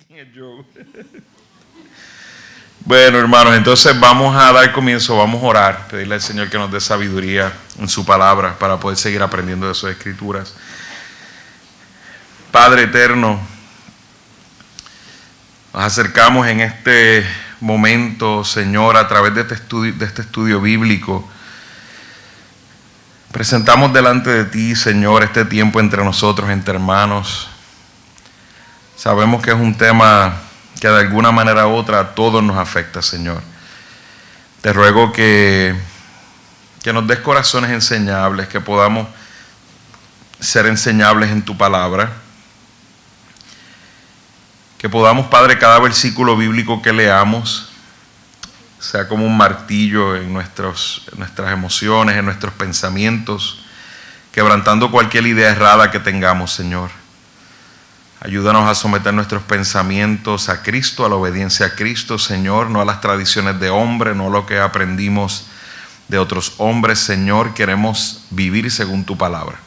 ¿Quién es Joe? Bueno, hermanos, entonces vamos a dar comienzo, vamos a orar, pedirle al Señor que nos dé sabiduría en su palabra para poder seguir aprendiendo de sus escrituras. Padre eterno, nos acercamos en este momento, Señor, a través de este estudio bíblico. Presentamos delante de ti, Señor, este tiempo entre nosotros, entre hermanos. Sabemos que es un tema que de alguna manera u otra a todos nos afecta, Señor. Te ruego que nos des corazones enseñables, que podamos ser enseñables en tu palabra. Que podamos, Padre, cada versículo bíblico que leamos sea como un martillo en nuestras emociones, en nuestros pensamientos, quebrantando cualquier idea errada que tengamos, Señor. Ayúdanos a someter nuestros pensamientos a Cristo, a la obediencia a Cristo, Señor, no a las tradiciones de hombre, no a lo que aprendimos de otros hombres, Señor. Queremos vivir según tu palabra.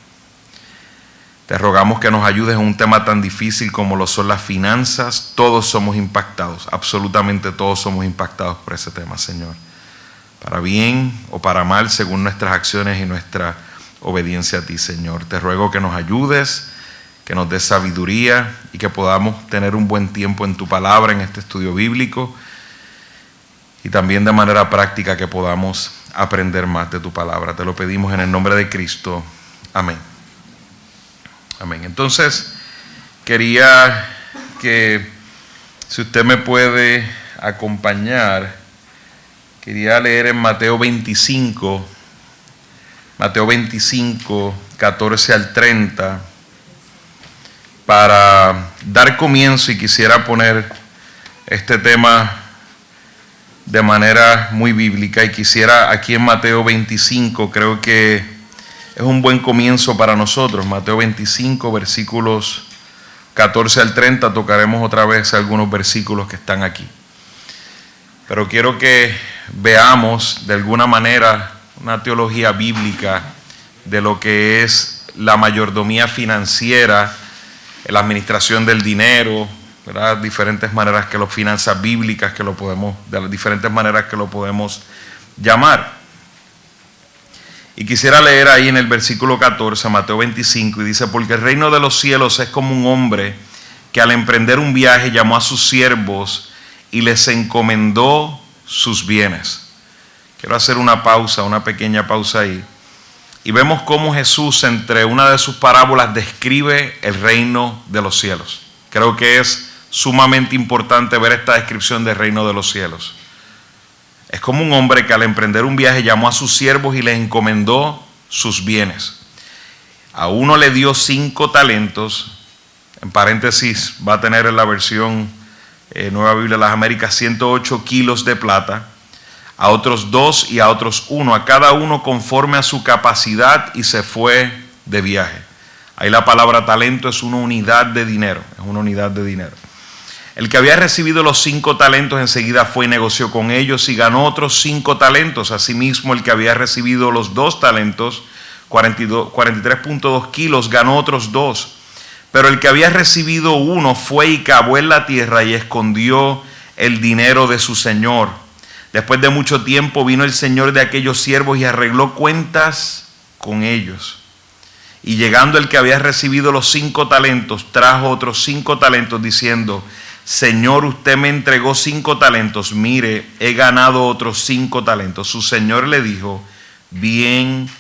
Te rogamos que nos ayudes en un tema tan difícil como lo son las finanzas. Todos somos impactados, absolutamente todos somos impactados por ese tema, Señor. Para bien o para mal, según nuestras acciones y nuestra obediencia a ti, Señor. Te ruego que nos ayudes, que nos des sabiduría y que podamos tener un buen tiempo en tu palabra, en este estudio bíblico, y también de manera práctica que podamos aprender más de tu palabra. Te lo pedimos en el nombre de Cristo. Amén. Amén. Entonces, quería que, si usted me puede acompañar, quería leer en Mateo 25, 14 al 30, para dar comienzo, y quisiera poner este tema de manera muy bíblica, y quisiera aquí en Mateo 25, creo que es un buen comienzo para nosotros. Mateo 25, versículos 14 al 30, tocaremos otra vez algunos versículos que están aquí. Pero quiero que veamos de alguna manera una teología bíblica de lo que es la mayordomía financiera, la administración del dinero, ¿verdad? Diferentes maneras que las finanzas bíblicas, de las diferentes maneras que lo podemos llamar. Y quisiera leer ahí en el versículo 14, Mateo 25, y dice: porque el reino de los cielos es como un hombre que al emprender un viaje llamó a sus siervos y les encomendó sus bienes. Quiero hacer una pequeña pausa ahí. Y vemos cómo Jesús, entre una de sus parábolas, describe el reino de los cielos. Creo que es sumamente importante ver esta descripción del reino de los cielos. Es como un hombre que al emprender un viaje llamó a sus siervos y les encomendó sus bienes. A uno le dio 5 talentos, en paréntesis va a tener en la versión Nueva Biblia de las Américas 108 kilos de plata, a otros 2 y a otros 1, a cada uno conforme a su capacidad, y se fue de viaje. Ahí la palabra talento es una unidad de dinero, El que había recibido los 5 talentos enseguida fue y negoció con ellos y ganó otros 5 talentos. Asimismo, el que había recibido los 2 talentos, 43.2 kilos, ganó otros 2. Pero el que había recibido 1 fue y cavó en la tierra y escondió el dinero de su señor. Después de mucho tiempo vino el señor de aquellos siervos y arregló cuentas con ellos. Y llegando el que había recibido los 5 talentos, trajo otros 5 talentos diciendo: Señor, usted me entregó 5 talentos, mire, he ganado otros 5 talentos. Su señor le dijo: bien,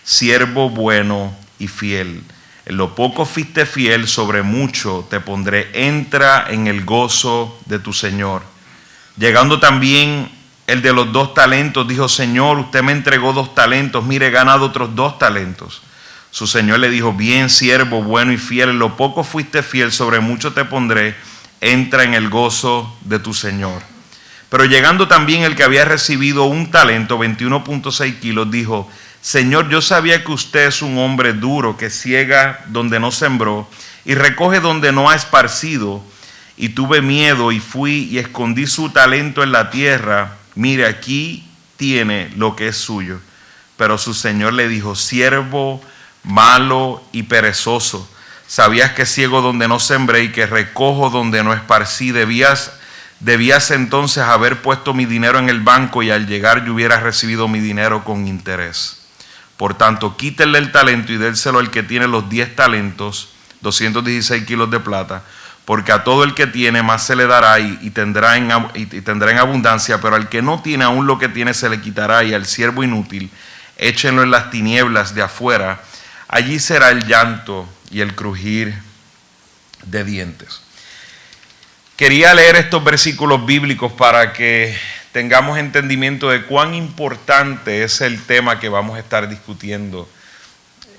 siervo bueno y fiel. En lo poco fuiste fiel, sobre mucho te pondré. Entra en el gozo de tu señor. Llegando también el de los 2 talentos, dijo: Señor, usted me entregó 2 talentos, mire, he ganado otros 2 talentos. Su señor le dijo: bien, siervo bueno y fiel, en lo poco fuiste fiel, sobre mucho te pondré. Entra en el gozo de tu señor. Pero llegando también el que había recibido 1 talento, 21.6 kilos, dijo: Señor, yo sabía que usted es un hombre duro, que ciega donde no sembró y recoge donde no ha esparcido. Y tuve miedo y fui y escondí su talento en la tierra. Mire, aquí tiene lo que es suyo. Pero su señor le dijo: siervo malo y perezoso, Sabías que ciego donde no sembré y que recojo donde no esparcí. Debías entonces haber puesto mi dinero en el banco y al llegar yo hubiera recibido mi dinero con interés. Por tanto, quítenle el talento y dénselo al que tiene los 10 talentos, 216 kilos de plata, porque a todo el que tiene más se le dará y tendrá en abundancia, pero al que no tiene aún lo que tiene se le quitará, y al siervo inútil échenlo en las tinieblas de afuera, allí será el llanto y el crujir de dientes. Quería leer estos versículos bíblicos para que tengamos entendimiento de cuán importante es el tema que vamos a estar discutiendo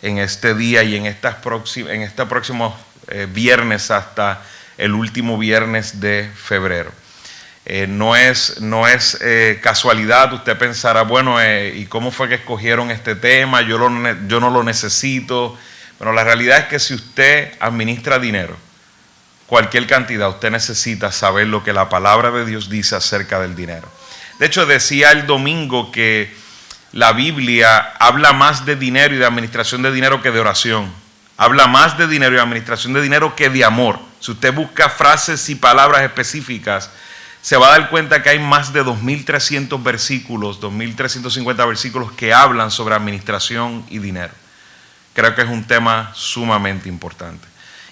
en este día y en este próximo viernes hasta el último viernes de febrero. No es casualidad. Usted pensará, bueno, ¿y cómo fue que escogieron este tema? Yo no lo necesito. Bueno, la realidad es que si usted administra dinero, cualquier cantidad, usted necesita saber lo que la palabra de Dios dice acerca del dinero. De hecho, decía el domingo que la Biblia habla más de dinero y de administración de dinero que de oración. Habla más de dinero y administración de dinero que de amor. Si usted busca frases y palabras específicas, se va a dar cuenta que hay más de 2.300 versículos, 2.350 versículos que hablan sobre administración y dinero. Creo que es un tema sumamente importante.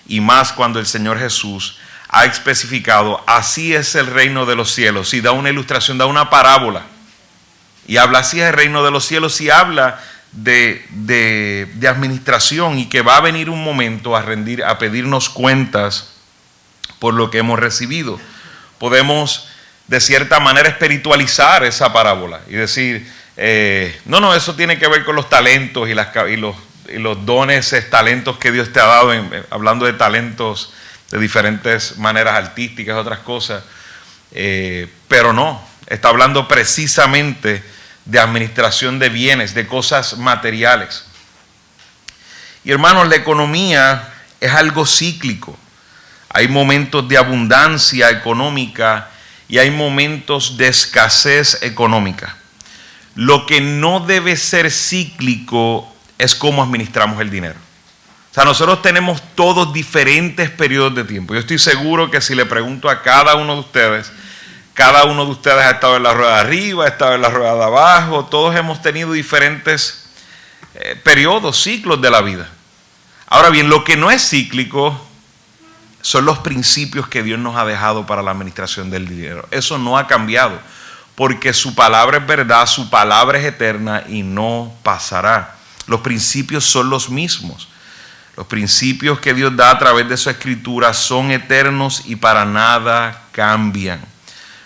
Y más cuando el Señor Jesús ha especificado, así es el reino de los cielos. Y da una ilustración, da una parábola. Y habla, así es el reino de los cielos, y habla de administración, y que va a venir un momento a pedirnos cuentas por lo que hemos recibido. Podemos de cierta manera espiritualizar esa parábola y decir, no, eso tiene que ver con los talentos y los dones, talentos que Dios te ha dado, hablando de talentos de diferentes maneras artísticas, otras cosas, pero no, está hablando precisamente de administración de bienes, de cosas materiales. Y hermanos, la economía es algo cíclico. Hay momentos de abundancia económica y hay momentos de escasez económica. Lo que no debe ser cíclico es cómo administramos el dinero. O sea, nosotros tenemos todos diferentes periodos de tiempo. Yo estoy seguro que si le pregunto a cada uno de ustedes ha estado en la rueda de arriba, ha estado en la rueda de abajo. Todos hemos tenido diferentes periodos, ciclos de la vida. Ahora bien, lo que no es cíclico son los principios que Dios nos ha dejado para la administración del dinero. Eso no ha cambiado, porque su palabra es verdad, su palabra es eterna y no pasará. Los principios son los mismos. Los principios que Dios da a través de su escritura son eternos y para nada cambian.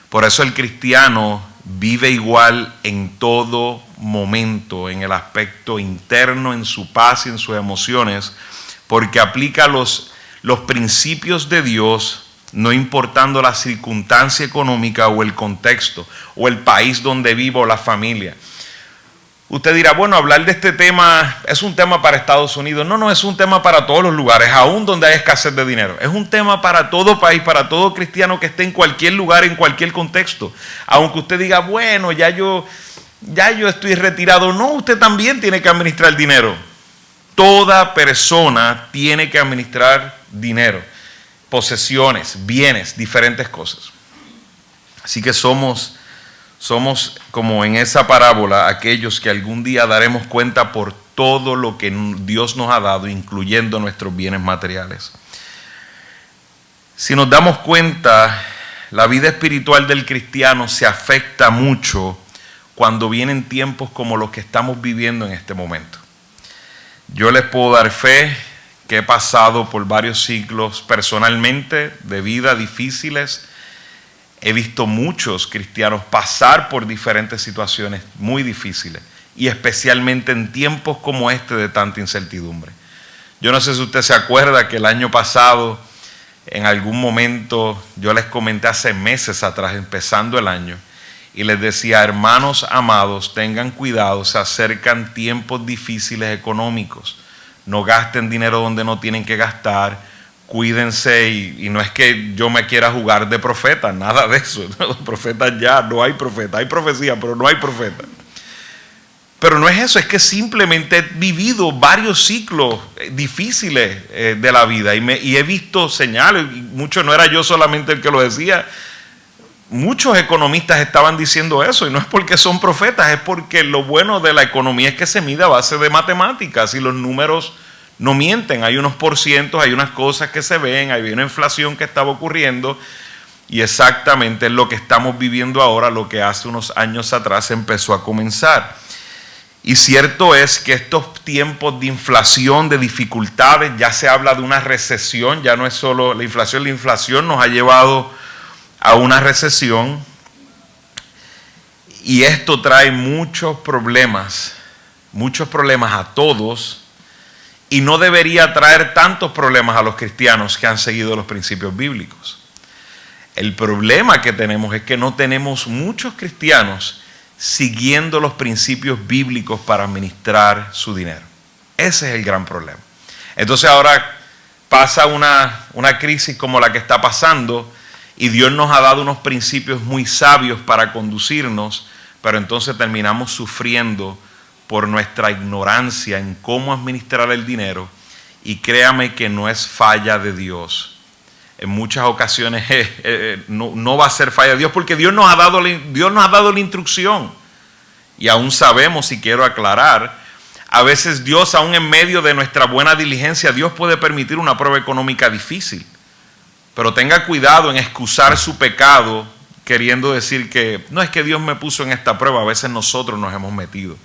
Por eso el cristiano vive igual en todo momento, en el aspecto interno, en su paz y en sus emociones, porque aplica los principios de Dios, no importando la circunstancia económica o el contexto, o el país donde vivo o la familia. Usted dirá, bueno, hablar de este tema es un tema para Estados Unidos. No, es un tema para todos los lugares, aún donde hay escasez de dinero. Es un tema para todo país, para todo cristiano que esté en cualquier lugar, en cualquier contexto. Aunque usted diga, bueno, ya yo estoy retirado. No, usted también tiene que administrar dinero. Toda persona tiene que administrar dinero, posesiones, bienes, diferentes cosas. Así que somos como en esa parábola, aquellos que algún día daremos cuenta por todo lo que Dios nos ha dado, incluyendo nuestros bienes materiales. Si nos damos cuenta, la vida espiritual del cristiano se afecta mucho cuando vienen tiempos como los que estamos viviendo en este momento. Yo les puedo dar fe que he pasado por varios ciclos personalmente de vida difíciles. He visto muchos cristianos pasar por diferentes situaciones muy difíciles, y especialmente en tiempos como este de tanta incertidumbre. Yo no sé si usted se acuerda que el año pasado, en algún momento, yo les comenté hace meses atrás, empezando el año, y les decía, hermanos amados, tengan cuidado, se acercan tiempos difíciles económicos. No gasten dinero donde no tienen que gastar. Cuídense, y no es que yo me quiera jugar de profeta, nada de eso. Los profetas ya, no hay profeta. Hay profecía, pero no hay profeta. Pero no es eso, es que simplemente he vivido varios ciclos difíciles de la vida y he visto señales, y mucho no era yo solamente el que lo decía, muchos economistas estaban diciendo eso, y no es porque son profetas, es porque lo bueno de la economía es que se mide a base de matemáticas y los números no mienten. Hay unos porcientos, hay unas cosas que se ven, hay una inflación que estaba ocurriendo, y exactamente es lo que estamos viviendo ahora, lo que hace unos años atrás empezó a comenzar. Y cierto es que estos tiempos de inflación, de dificultades, ya se habla de una recesión, ya no es solo la inflación nos ha llevado a una recesión, y esto trae muchos problemas a todos, y no debería traer tantos problemas a los cristianos que han seguido los principios bíblicos. El problema que tenemos es que no tenemos muchos cristianos siguiendo los principios bíblicos para administrar su dinero. Ese es el gran problema. Entonces ahora pasa una crisis como la que está pasando, y Dios nos ha dado unos principios muy sabios para conducirnos, pero entonces terminamos sufriendo por nuestra ignorancia en cómo administrar el dinero. Y créame que no es falla de Dios. En muchas ocasiones no va a ser falla de Dios, porque Dios nos ha dado la instrucción. Y aún sabemos, y quiero aclarar, a veces Dios, aún en medio de nuestra buena diligencia, Dios puede permitir una prueba económica difícil. Pero tenga cuidado en excusar su pecado, queriendo decir que no es que Dios me puso en esta prueba. A veces nosotros nos hemos metido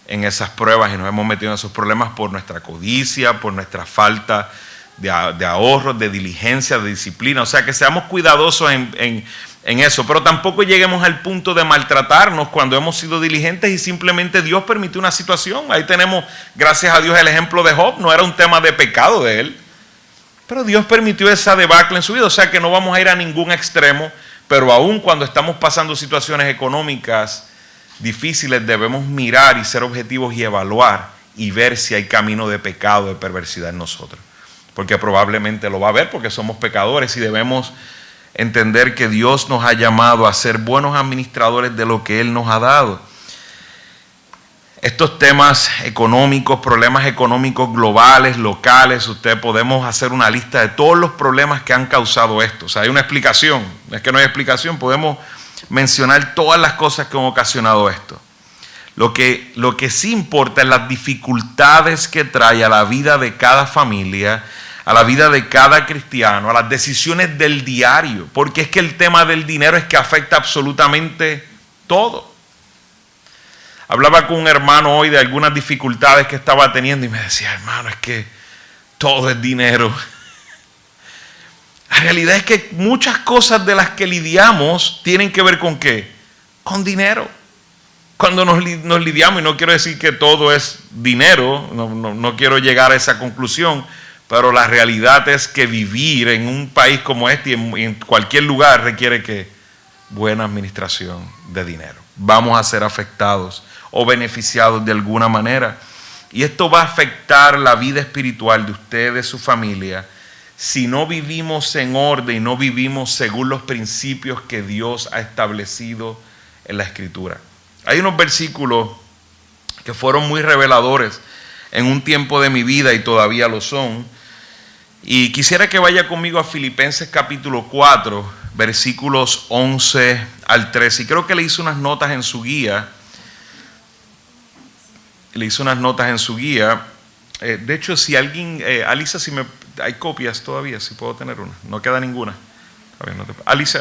en esas pruebas y nos hemos metido en esos problemas por nuestra codicia, por nuestra falta de ahorro, de diligencia, de disciplina. O sea, que seamos cuidadosos en eso, pero tampoco lleguemos al punto de maltratarnos cuando hemos sido diligentes y simplemente Dios permitió una situación. Ahí tenemos, gracias a Dios, el ejemplo de Job. No era un tema de pecado de él, pero Dios permitió esa debacle en su vida. O sea que no vamos a ir a ningún extremo, pero aún cuando estamos pasando situaciones económicas difíciles, debemos mirar y ser objetivos y evaluar y ver si hay camino de pecado, de perversidad en nosotros. Porque probablemente lo va a haber, porque somos pecadores, y debemos entender que Dios nos ha llamado a ser buenos administradores de lo que Él nos ha dado. Estos temas económicos, problemas económicos globales, locales, podemos hacer una lista de todos los problemas que han causado esto. O sea, hay una explicación, no es que no hay explicación, podemos mencionar todas las cosas que han ocasionado esto. Lo que sí importa es las dificultades que trae a la vida de cada familia, a la vida de cada cristiano, a las decisiones del diario, porque es que el tema del dinero es que afecta absolutamente todo. Hablaba con un hermano hoy de algunas dificultades que estaba teniendo y me decía, hermano, es que todo es dinero. La realidad es que muchas cosas de las que lidiamos tienen que ver con ¿qué? Con dinero. Cuando nos lidiamos, y no quiero decir que todo es dinero, no quiero llegar a esa conclusión, pero la realidad es que vivir en un país como este y en cualquier lugar requiere que buena administración de dinero. Vamos a ser afectados o beneficiados de alguna manera. Y esto va a afectar la vida espiritual de usted, de su familia, si no vivimos en orden y no vivimos según los principios que Dios ha establecido en la Escritura. Hay unos versículos que fueron muy reveladores en un tiempo de mi vida y todavía lo son. Y quisiera que vaya conmigo a Filipenses capítulo 4, versículos 11 al 13. Y creo que le hice unas notas en su guía. De hecho, si alguien, Alisa, si hay copias todavía, si puedo tener una. No queda ninguna. Alisa,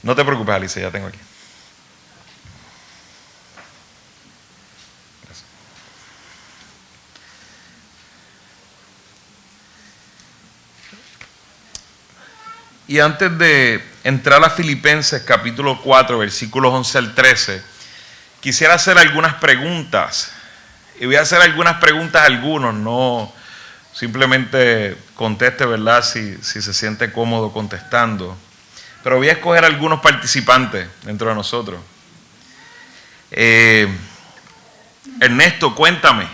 no te preocupes, Alisa, ya tengo aquí. Gracias. Y antes de entrar a Filipenses capítulo 4, versículos 11 al 13, quisiera hacer algunas preguntas. Y voy a hacer algunas preguntas a algunos, no simplemente conteste, ¿verdad? Si se siente cómodo contestando. Pero voy a escoger algunos participantes dentro de nosotros. Ernesto, cuéntame,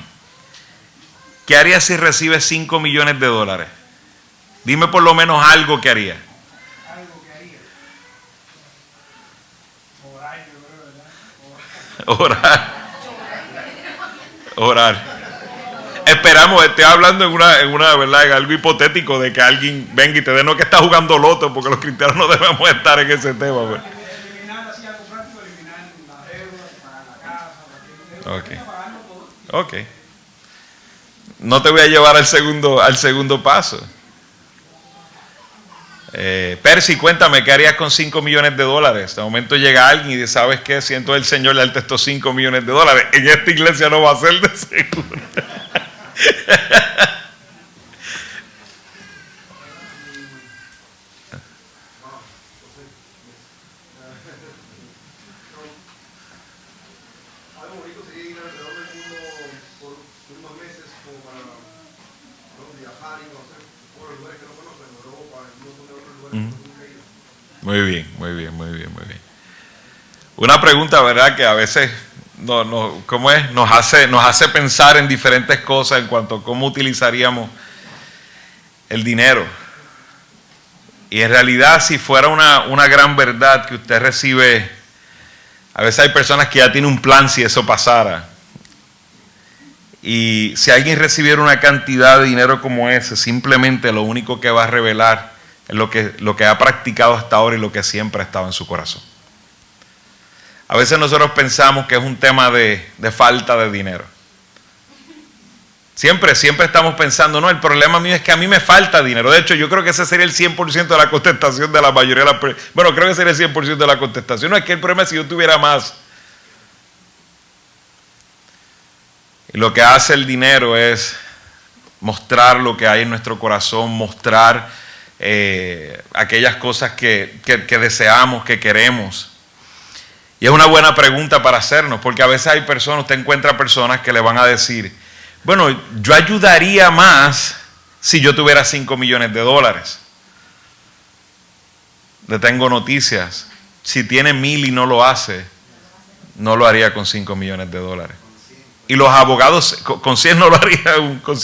¿qué harías si recibes $5 millones? Dime por lo menos algo que haría. Orar. Orar. Esperamos, estoy hablando en una verdad, en algo hipotético de que alguien venga y te dé, no que está jugando loto, porque los cristianos no debemos estar en ese tema. Pues. Ok. No te voy a llevar al segundo paso. Percy, cuéntame, ¿qué harías con $5 millones? De momento llega alguien y dice, ¿sabes qué? Siento el Señor le darte estos $5 millones. En esta iglesia no va a ser de seguro. Muy bien. Una pregunta, ¿verdad? Que a veces ¿cómo es? Nos hace pensar en diferentes cosas en cuanto a cómo utilizaríamos el dinero. Y en realidad, si fuera una gran verdad que usted recibe, a veces hay personas que ya tienen un plan si eso pasara. Y si alguien recibiera una cantidad de dinero como ese, simplemente lo único que va a revelar es lo que ha practicado hasta ahora y lo que siempre ha estado en su corazón. A veces nosotros pensamos que es un tema de falta de dinero. Siempre estamos pensando, no, el problema mío es que a mí me falta dinero. De hecho, yo creo que ese sería el 100% de la contestación de la mayoría de las personas. Bueno, creo que sería el 100% de la contestación. No, es que el problema es si yo tuviera más. Y lo que hace el dinero es mostrar lo que hay en nuestro corazón, mostrar aquellas cosas que deseamos, que queremos. Y es una buena pregunta para hacernos, porque a veces hay personas, usted encuentra personas que le van a decir, bueno, yo ayudaría más si yo tuviera $5 millones. Le tengo noticias, si tiene 1,000 y no lo hace, no lo haría con $5 millones. Y los abogados, con 100 no lo haría, con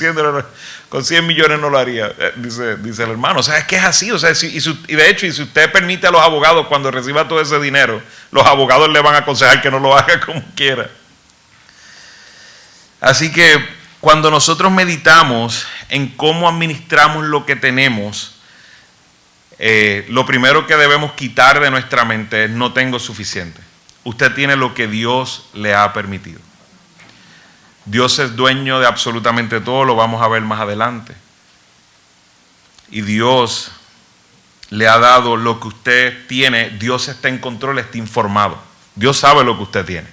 100 millones no lo haría, dice el hermano. O sea, es que es así. O sea, y de hecho, y si usted permite a los abogados, cuando reciba todo ese dinero, los abogados le van a aconsejar que no lo haga como quiera. Así que cuando nosotros meditamos en cómo administramos lo que tenemos, lo primero que debemos quitar de nuestra mente es: no tengo suficiente. Usted tiene lo que Dios le ha permitido. Dios es dueño de absolutamente todo, lo vamos a ver más adelante. Y Dios le ha dado lo que usted tiene. Dios está en control, está informado. Dios sabe lo que usted tiene.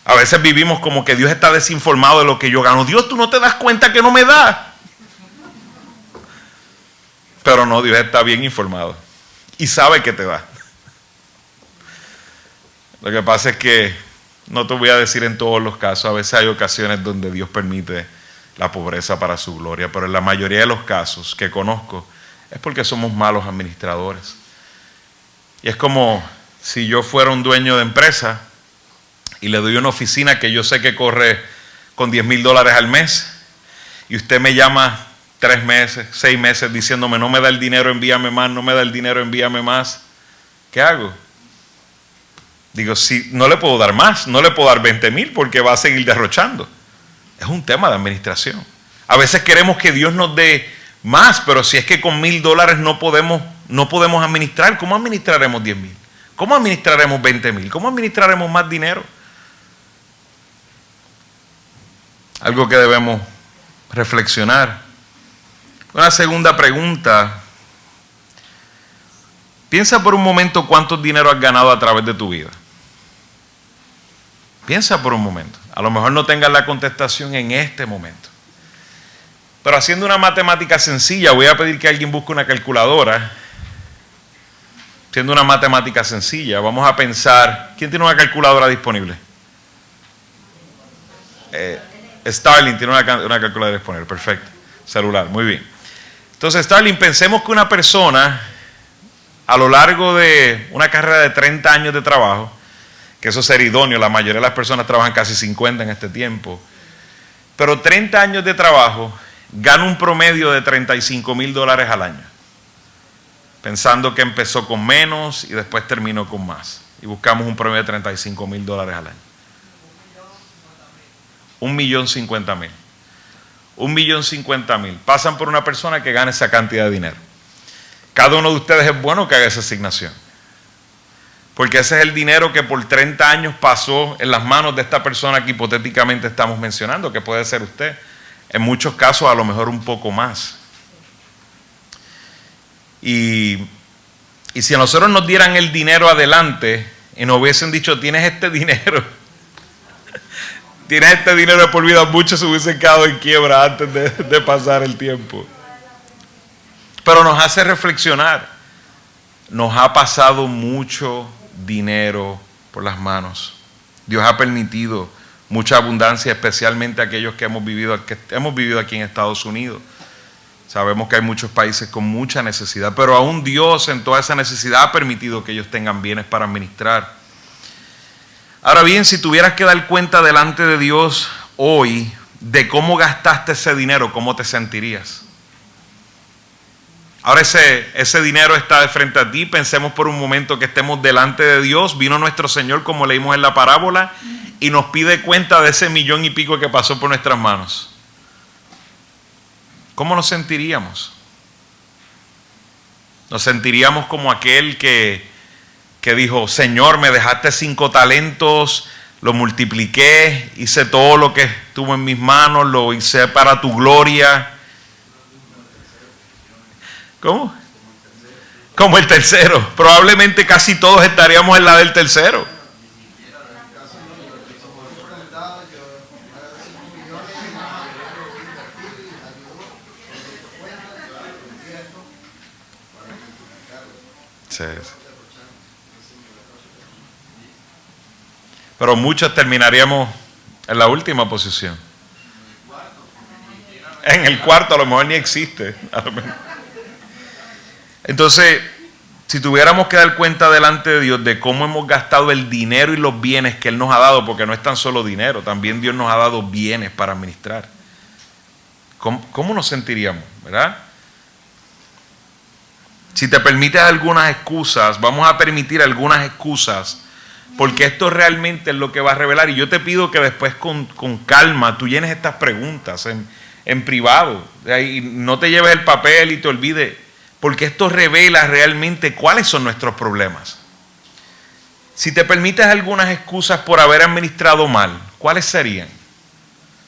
A veces vivimos como que Dios está desinformado de lo que yo gano. Dios, tú no te das cuenta que no me da. Pero no, Dios está bien informado y sabe que te da. Lo que pasa es que no te voy a decir en todos los casos. A veces hay ocasiones donde Dios permite la pobreza para su gloria, pero en la mayoría de los casos que conozco es porque somos malos administradores. Y es como si yo fuera un dueño de empresa y le doy una oficina que yo sé que corre con $10,000 al mes, y usted me llama 3 meses, 6 meses diciéndome: no me da el dinero, envíame más, no me da el dinero, envíame más. ¿Qué hago? Digo, si no le puedo dar más, no le puedo dar 20,000 porque va a seguir derrochando. Es un tema de administración. A veces queremos que Dios nos dé más, pero si es que con $1,000 no podemos administrar, ¿cómo administraremos 10,000? ¿Cómo administraremos 20,000? ¿Cómo administraremos más dinero? Algo que debemos reflexionar. Una segunda pregunta. Piensa por un momento cuánto dinero has ganado a través de tu vida. Piensa por un momento. A lo mejor no tengas la contestación en este momento. Pero haciendo una matemática sencilla, voy a pedir que alguien busque una calculadora. Haciendo una matemática sencilla, vamos a pensar, ¿quién tiene una calculadora disponible? Starling tiene una calculadora disponible, perfecto. Celular, muy bien. Entonces, Starling, pensemos que una persona, a lo largo de una carrera de 30 años de trabajo, que eso sería idóneo, la mayoría de las personas trabajan casi 50 en este tiempo, pero 30 años de trabajo, gana un promedio de $35,000 al año, pensando que empezó con menos y después terminó con más, y buscamos un promedio de $35,000 al año. 1.050.000. 1.050.000. Pasan por una persona que gana esa cantidad de dinero. Cada uno de ustedes es bueno que haga esa asignación. Porque ese es el dinero que por 30 años pasó en las manos de esta persona que hipotéticamente estamos mencionando, que puede ser usted. En muchos casos a lo mejor un poco más. Y si a nosotros nos dieran el dinero adelante y nos hubiesen dicho, tienes este dinero, tienes este dinero de por vida, muchos se hubiesen quedado en quiebra antes de pasar el tiempo. Pero nos hace reflexionar. Nos ha pasado mucho dinero por las manos. Dios ha permitido mucha abundancia, especialmente aquellos que hemos vivido aquí en Estados Unidos. Sabemos que hay muchos países con mucha necesidad, pero aún Dios en toda esa necesidad ha permitido que ellos tengan bienes para administrar. Ahora bien, si tuvieras que dar cuenta delante de Dios hoy de cómo gastaste ese dinero, ¿cómo te sentirías? Ahora ese dinero está de frente a ti. Pensemos por un momento que estemos delante de Dios. Vino nuestro Señor, como leímos en la parábola, y nos pide cuenta de ese 1.000.000 y pico que pasó por nuestras manos. ¿Cómo nos sentiríamos? Nos sentiríamos como aquel que dijo, Señor, me dejaste 5 talentos, lo multipliqué, hice todo lo que estuvo en mis manos, lo hice para tu gloria. ¿Cómo? Como el tercero. Probablemente casi todos estaríamos en la del tercero. Sí. Pero muchos terminaríamos en la última posición. En el cuarto a lo mejor ni existe. Entonces, si tuviéramos que dar cuenta delante de Dios de cómo hemos gastado el dinero y los bienes que Él nos ha dado, porque no es tan solo dinero, también Dios nos ha dado bienes para administrar. ¿Cómo nos sentiríamos, verdad? Si te permites algunas excusas, vamos a permitir algunas excusas, porque esto realmente es lo que va a revelar. Y yo te pido que después con calma tú llenes estas preguntas en privado. Y no te lleves el papel y te olvides, porque esto revela realmente cuáles son nuestros problemas. Si te permites algunas excusas por haber administrado mal, ¿cuáles serían?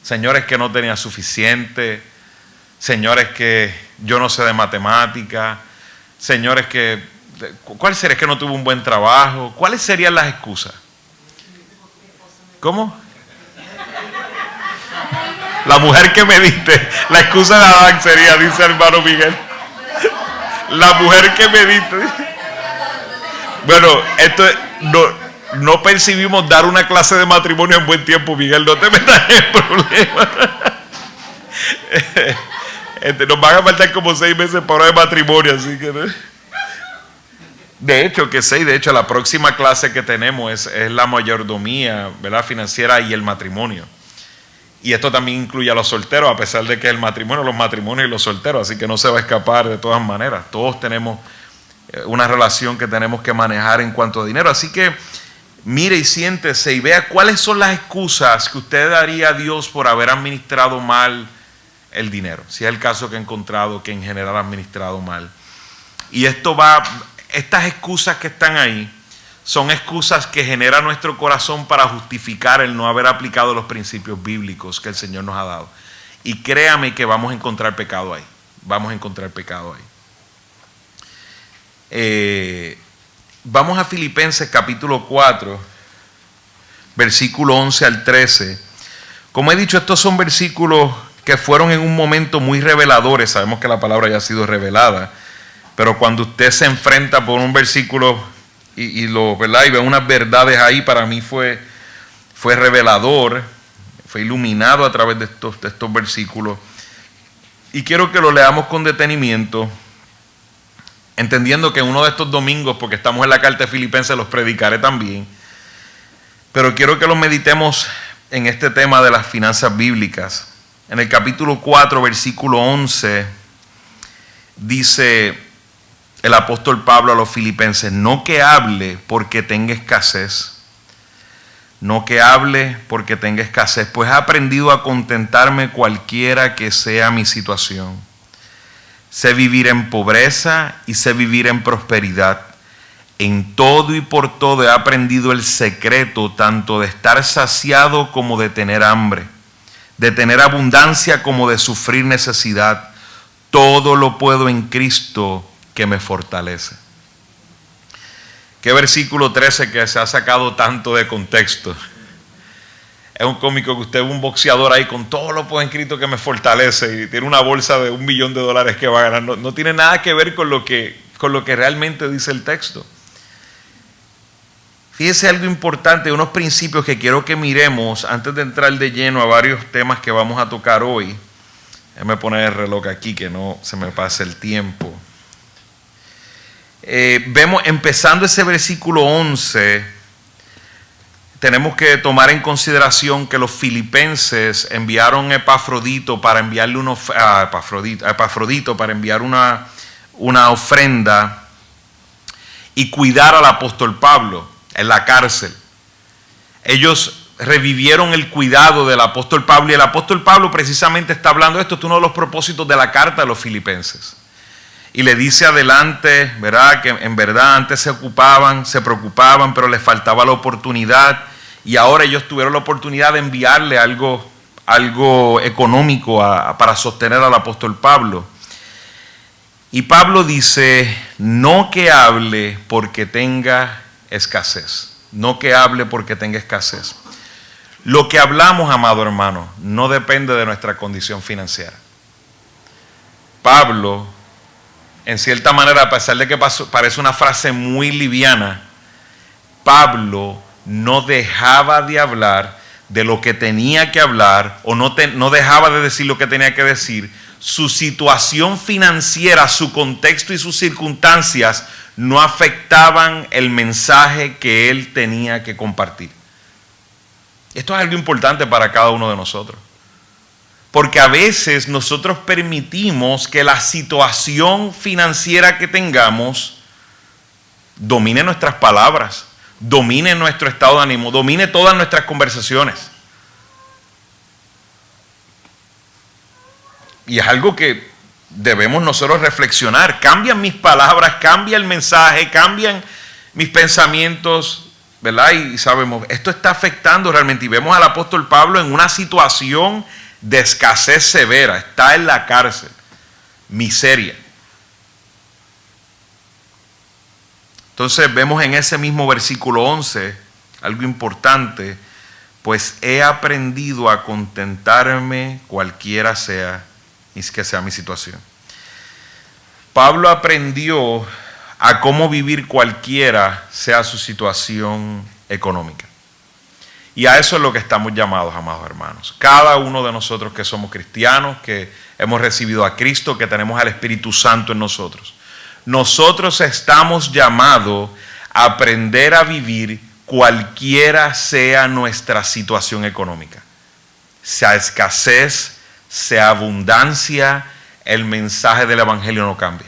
Señores, que no tenía suficiente. Señores, que yo no sé de matemática. Señores, ¿cuál sería? Que no tuve un buen trabajo. ¿Cuáles serían las excusas? ¿Cómo? La mujer que me diste. La excusa de Adán sería, dice el hermano Miguel. La mujer que me diste. Bueno, esto no percibimos dar una clase de matrimonio en buen tiempo, Miguel. No te metas en problemas. Nos van a faltar como 6 meses para hora de matrimonio, así que ¿no? De hecho la próxima clase que tenemos es la mayordomía, ¿verdad?, financiera y el matrimonio. Y esto también incluye a los solteros, a pesar de que el matrimonio, los matrimonios y los solteros, así que no se va a escapar de todas maneras. Todos tenemos una relación que tenemos que manejar en cuanto a dinero. Así que mire y siéntese y vea cuáles son las excusas que usted daría a Dios por haber administrado mal el dinero, si es el caso que he encontrado que en general ha administrado mal. Y estas excusas que están ahí son excusas que genera nuestro corazón para justificar el no haber aplicado los principios bíblicos que el Señor nos ha dado. Y créame que vamos a encontrar pecado ahí. Vamos a encontrar pecado ahí. Vamos a Filipenses capítulo 4, versículo 11 al 13. Como he dicho, estos son versículos que fueron en un momento muy reveladores. Sabemos que la palabra ya ha sido revelada, pero cuando usted se enfrenta por un versículo ¿verdad?, y ve unas verdades ahí, para mí fue revelador, fue iluminado a través de estos versículos. Y quiero que lo leamos con detenimiento, entendiendo que uno de estos domingos, porque estamos en la carta de Filipenses, los predicaré también, pero quiero que los meditemos en este tema de las finanzas bíblicas. En el capítulo 4, versículo 11, dice el apóstol Pablo a los filipenses: no que hable porque tenga escasez, no que hable porque tenga escasez, pues he aprendido a contentarme cualquiera que sea mi situación. Sé vivir en pobreza y sé vivir en prosperidad. En todo y por todo he aprendido el secreto tanto de estar saciado como de tener hambre, de tener abundancia como de sufrir necesidad. Todo lo puedo en Cristo que me fortalece. Qué versículo 13 que se ha sacado tanto de contexto. Es un cómico que usted ve un boxeador ahí con todo lo puedo en Cristo que me fortalece y tiene una bolsa de $1 millón que va a ganar. No tiene nada que ver con lo que realmente dice el texto. Fíjese algo importante, unos principios que quiero que miremos antes de entrar de lleno a varios temas que vamos a tocar hoy. Déjame poner el reloj aquí que no se me pase el tiempo. Vemos, empezando ese versículo 11, tenemos que tomar en consideración que los filipenses enviaron a Epafrodito para enviarle para enviar una ofrenda y cuidar al apóstol Pablo en la cárcel. Ellos revivieron el cuidado del apóstol Pablo y el apóstol Pablo precisamente está hablando de esto. Esto es uno de los propósitos de la carta de los filipenses. Y le dice adelante, ¿verdad? Que en verdad antes se preocupaban, pero les faltaba la oportunidad. Y ahora ellos tuvieron la oportunidad de enviarle algo económico para sostener al apóstol Pablo. Y Pablo dice, no que hable porque tenga escasez. No que hable porque tenga escasez. Lo que hablamos, amado hermano, no depende de nuestra condición financiera. Pablo, en cierta manera, a pesar de que parece una frase muy liviana, Pablo no dejaba de hablar de lo que tenía que hablar o no dejaba de decir lo que tenía que decir. Su situación financiera, su contexto y sus circunstancias no afectaban el mensaje que él tenía que compartir. Esto es algo importante para cada uno de nosotros. Porque a veces nosotros permitimos que la situación financiera que tengamos domine nuestras palabras, domine nuestro estado de ánimo, domine todas nuestras conversaciones. Y es algo que debemos nosotros reflexionar. Cambian mis palabras, cambia el mensaje, cambian mis pensamientos, ¿verdad? Y sabemos, esto está afectando realmente. Y vemos al apóstol Pablo en una situación de escasez severa. Está en la cárcel. Miseria. Entonces vemos en ese mismo versículo 11 algo importante. Pues he aprendido a contentarme cualquiera sea que sea mi situación. Pablo aprendió a cómo vivir cualquiera sea su situación económica. Y a eso es lo que estamos llamados, amados hermanos. Cada uno de nosotros que somos cristianos, que hemos recibido a Cristo, que tenemos al Espíritu Santo en nosotros. Nosotros estamos llamados a aprender a vivir cualquiera sea nuestra situación económica. Sea escasez, sea abundancia, el mensaje del Evangelio no cambia.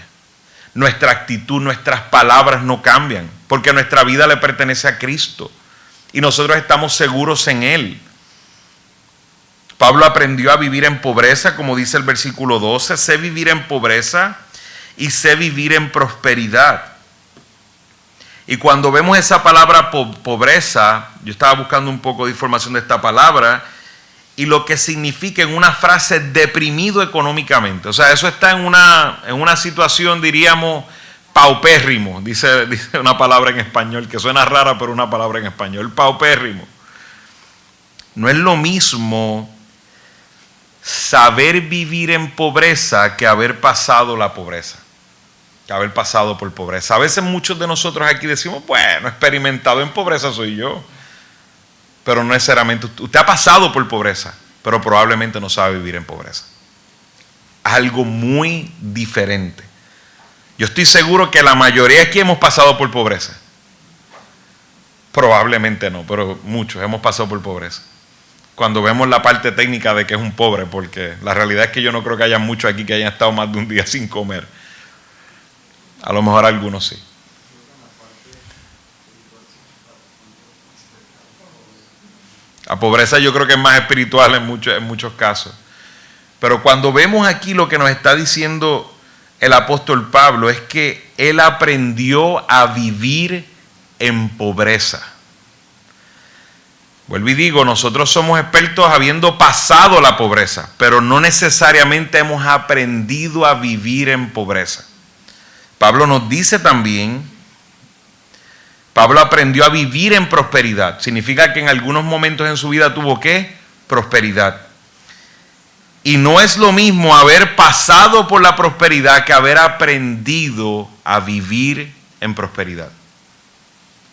Nuestra actitud, nuestras palabras no cambian, porque nuestra vida le pertenece a Cristo y nosotros estamos seguros en Él. Pablo aprendió a vivir en pobreza, como dice el versículo 12, sé vivir en pobreza y sé vivir en prosperidad. Y cuando vemos esa palabra pobreza, yo estaba buscando un poco de información de esta palabra, y lo que significa en una frase deprimido económicamente. O sea, eso está en una situación, diríamos, paupérrimo. Dice una palabra en español que suena rara, pero una palabra en español. Paupérrimo. No es lo mismo saber vivir en pobreza que haber pasado la pobreza. Que haber pasado por pobreza. A veces muchos de nosotros aquí decimos, bueno, experimentado en pobreza soy yo. Pero no necesariamente. Usted ha pasado por pobreza, pero probablemente no sabe vivir en pobreza. Es algo muy diferente. Yo estoy seguro que la mayoría aquí hemos pasado por pobreza. Probablemente no, pero muchos hemos pasado por pobreza. Cuando vemos la parte técnica de que es un pobre, porque la realidad es que yo no creo que haya muchos aquí que hayan estado más de un día sin comer. A lo mejor algunos sí. La pobreza yo creo que es más espiritual en muchos casos. Pero cuando vemos aquí lo que nos está diciendo el apóstol Pablo es que él aprendió a vivir en pobreza. Vuelvo y digo, nosotros somos expertos habiendo pasado la pobreza, pero no necesariamente hemos aprendido a vivir en pobreza. Pablo nos dice también, Pablo aprendió a vivir en prosperidad. Significa que en algunos momentos en su vida tuvo ¿qué? Prosperidad. Y no es lo mismo haber pasado por la prosperidad que haber aprendido a vivir en prosperidad.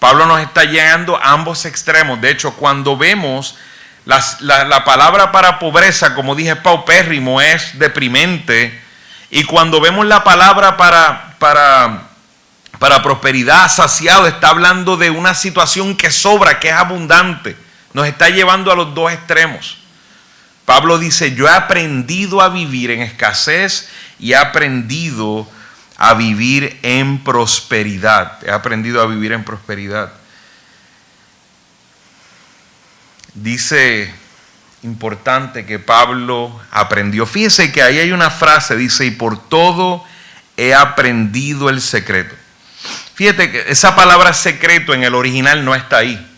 Pablo nos está llegando a ambos extremos. De hecho, cuando vemos la palabra para pobreza, como dije, paupérrimo, es deprimente. Y cuando vemos la palabra para prosperidad, saciado, está hablando de una situación que sobra, que es abundante. Nos está llevando a los dos extremos. Pablo dice, yo he aprendido a vivir en escasez y he aprendido a vivir en prosperidad. He aprendido a vivir en prosperidad. Dice, importante, que Pablo aprendió. Fíjese que ahí hay una frase, dice, y por todo he aprendido el secreto. Fíjate que esa palabra secreto en el original no está ahí.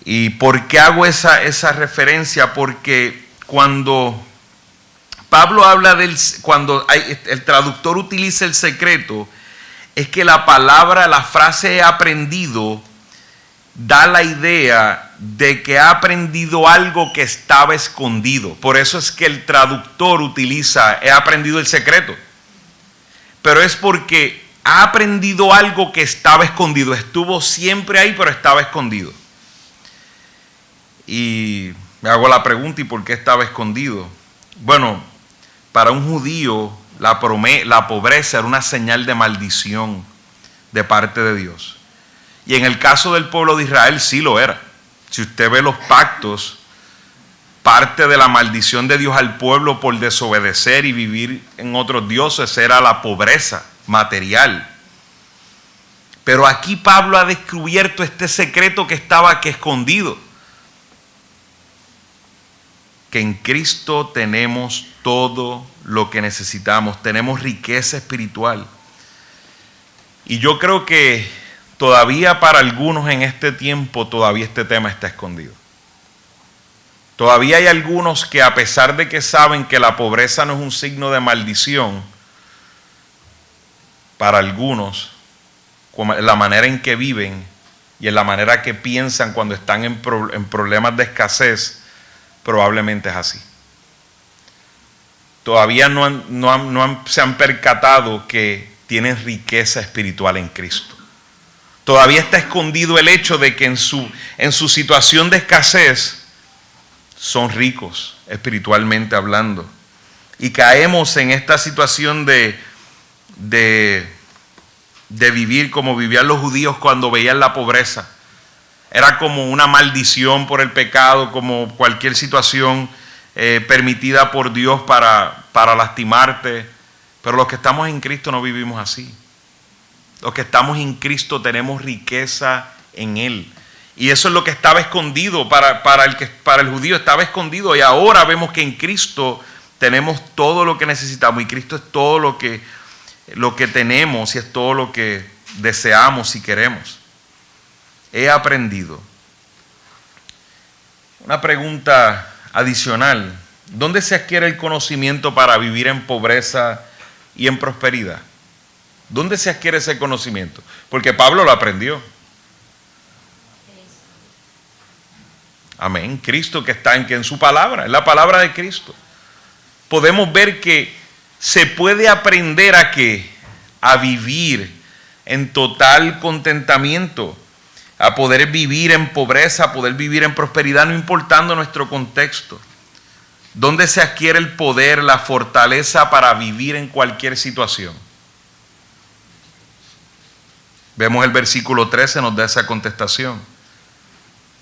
¿Y por qué hago esa referencia? Porque cuando Pablo habla cuando el traductor utiliza el secreto, es que la frase he aprendido, da la idea de que ha aprendido algo que estaba escondido. Por eso es que el traductor utiliza, he aprendido el secreto. Pero es porque ha aprendido algo que estaba escondido. Estuvo siempre ahí, pero estaba escondido. Y me hago la pregunta, ¿y por qué estaba escondido? Bueno, para un judío la pobreza era una señal de maldición de parte de Dios. Y en el caso del pueblo de Israel sí lo era. Si usted ve los pactos, parte de la maldición de Dios al pueblo por desobedecer y vivir en otros dioses era la pobreza material. Pero aquí Pablo ha descubierto este secreto que estaba aquí escondido. Que en Cristo tenemos todo lo que necesitamos, tenemos riqueza espiritual. Y yo creo que todavía para algunos en este tiempo, todavía este tema está escondido. Todavía hay algunos que, a pesar de que saben que la pobreza no es un signo de maldición, para algunos, la manera en que viven y en la manera que piensan cuando están en problemas de escasez, probablemente es así. Todavía se han percatado que tienen riqueza espiritual en Cristo. Todavía está escondido el hecho de que en su situación de escasez son ricos espiritualmente hablando. Y caemos en esta situación de vivir como vivían los judíos cuando veían la pobreza. Era como una maldición por el pecado, como cualquier situación permitida por Dios para lastimarte. Pero los que estamos en Cristo no vivimos así. Los que estamos en Cristo tenemos riqueza en Él. Y eso es lo que estaba escondido para el judío, estaba escondido. Y ahora vemos que en Cristo tenemos todo lo que necesitamos. Y Cristo es todo lo que tenemos y es todo lo que deseamos y queremos. He aprendido. Una pregunta adicional. ¿Dónde se adquiere el conocimiento para vivir en pobreza y en prosperidad? ¿Dónde se adquiere ese conocimiento? Porque Pablo lo aprendió. Amén. Cristo que está en su palabra, en la palabra de Cristo. Podemos ver que se puede aprender a vivir en total contentamiento, a poder vivir en pobreza, a poder vivir en prosperidad, no importando nuestro contexto. ¿Dónde se adquiere el poder, la fortaleza para vivir en cualquier situación? Vemos el versículo 13, nos da esa contestación.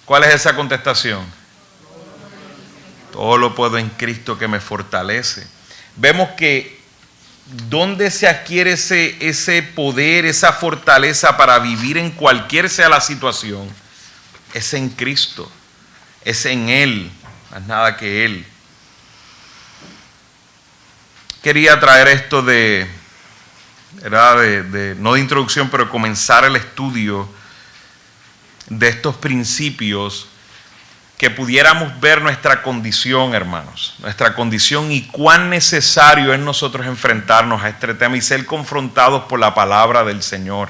¿Cuál es esa contestación? Todo lo puedo en Cristo que me fortalece. Vemos que ¿dónde se adquiere ese poder, esa fortaleza para vivir en cualquier sea la situación? Es en Cristo. Es en Él, más nada que Él. Quería traer esto no de introducción, pero comenzar el estudio de estos principios, que pudiéramos ver nuestra condición, hermanos, nuestra condición y cuán necesario es nosotros enfrentarnos a este tema y ser confrontados por la palabra del Señor.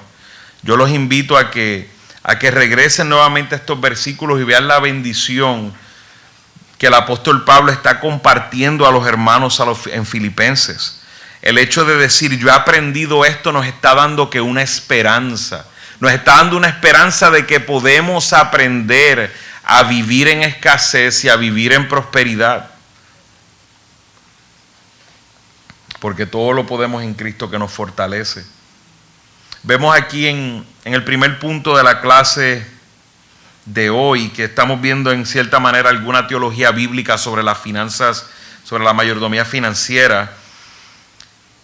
Yo los invito a que regresen nuevamente a estos versículos y vean la bendición que el apóstol Pablo está compartiendo a los hermanos en Filipenses. El hecho de decir, yo he aprendido esto, nos está dando que una esperanza. Nos está dando una esperanza de que podemos aprender a vivir en escasez y a vivir en prosperidad. Porque todo lo podemos en Cristo que nos fortalece. Vemos aquí en el primer punto de la clase de hoy que estamos viendo en cierta manera alguna teología bíblica sobre las finanzas, sobre la mayordomía financiera.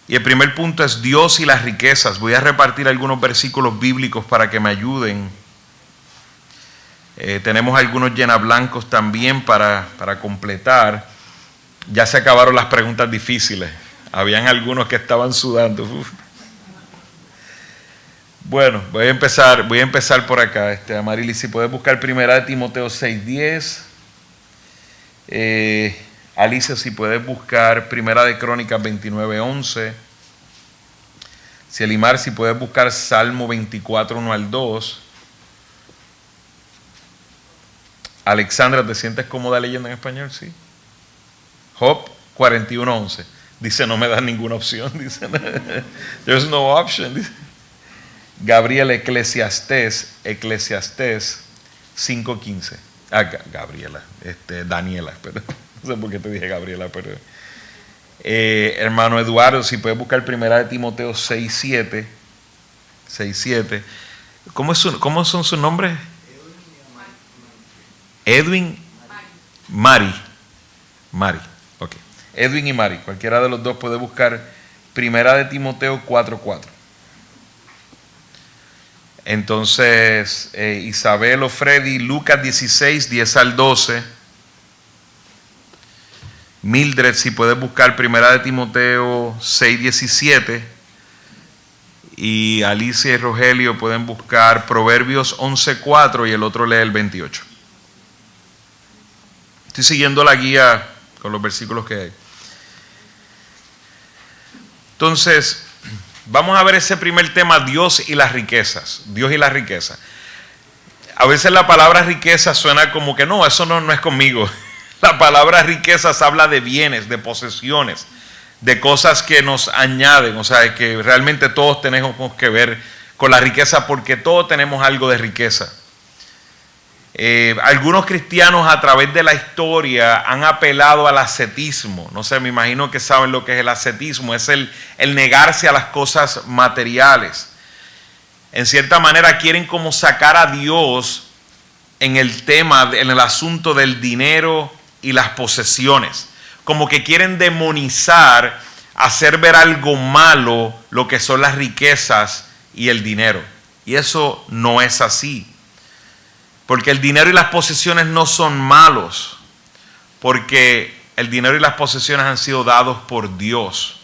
Y el primer punto es Dios y las riquezas. Voy a repartir algunos versículos bíblicos para que me ayuden. Tenemos algunos llenablancos también para completar. Ya se acabaron las preguntas difíciles. Habían algunos que estaban sudando. Bueno, voy a empezar por acá. Amarili, si puedes buscar 1 Timoteo 6:10. Alicia, si puedes buscar 1 Crónicas 29:11. Cielimar, si puedes buscar Salmo 24, 1 al 2. Alexandra, ¿te sientes cómoda leyendo en español? Sí. Job 41:11. Dice, no me das ninguna opción. Dice, there's no option. Dice. Gabriela, Eclesiastés 5:15. Gabriela, Daniela, pero no sé por qué te dije Gabriela, pero hermano Eduardo, si puedes buscar 1 Timoteo 6:7. ¿Cómo son sus nombres? Edwin, Mari, ok. Edwin y Mari, cualquiera de los dos puede buscar 1 Timoteo 4:4. Entonces, Isabel o Freddy, Lucas 16, 10 al 12. Mildred, si puedes buscar 1 Timoteo 6, 17. Y Alicia y Rogelio pueden buscar Proverbios 11:4 y el otro lee el 28. Estoy siguiendo la guía con los versículos que hay. Entonces, vamos a ver ese primer tema, Dios y las riquezas. Dios y las riquezas. A veces la palabra riqueza suena como que no, eso no es conmigo. La palabra riquezas habla de bienes, de posesiones, de cosas que nos añaden. O sea, que realmente todos tenemos que ver con la riqueza porque todos tenemos algo de riqueza. Algunos cristianos a través de la historia han apelado al ascetismo. No sé, me imagino que saben lo que es el ascetismo. Es el negarse a las cosas materiales. En cierta manera quieren como sacar a Dios en el tema, en el asunto del dinero y las posesiones. Como que quieren demonizar, hacer ver algo malo lo que son las riquezas y el dinero. Y eso no es así. Porque el dinero y las posesiones no son malos, porque el dinero y las posesiones han sido dados por Dios.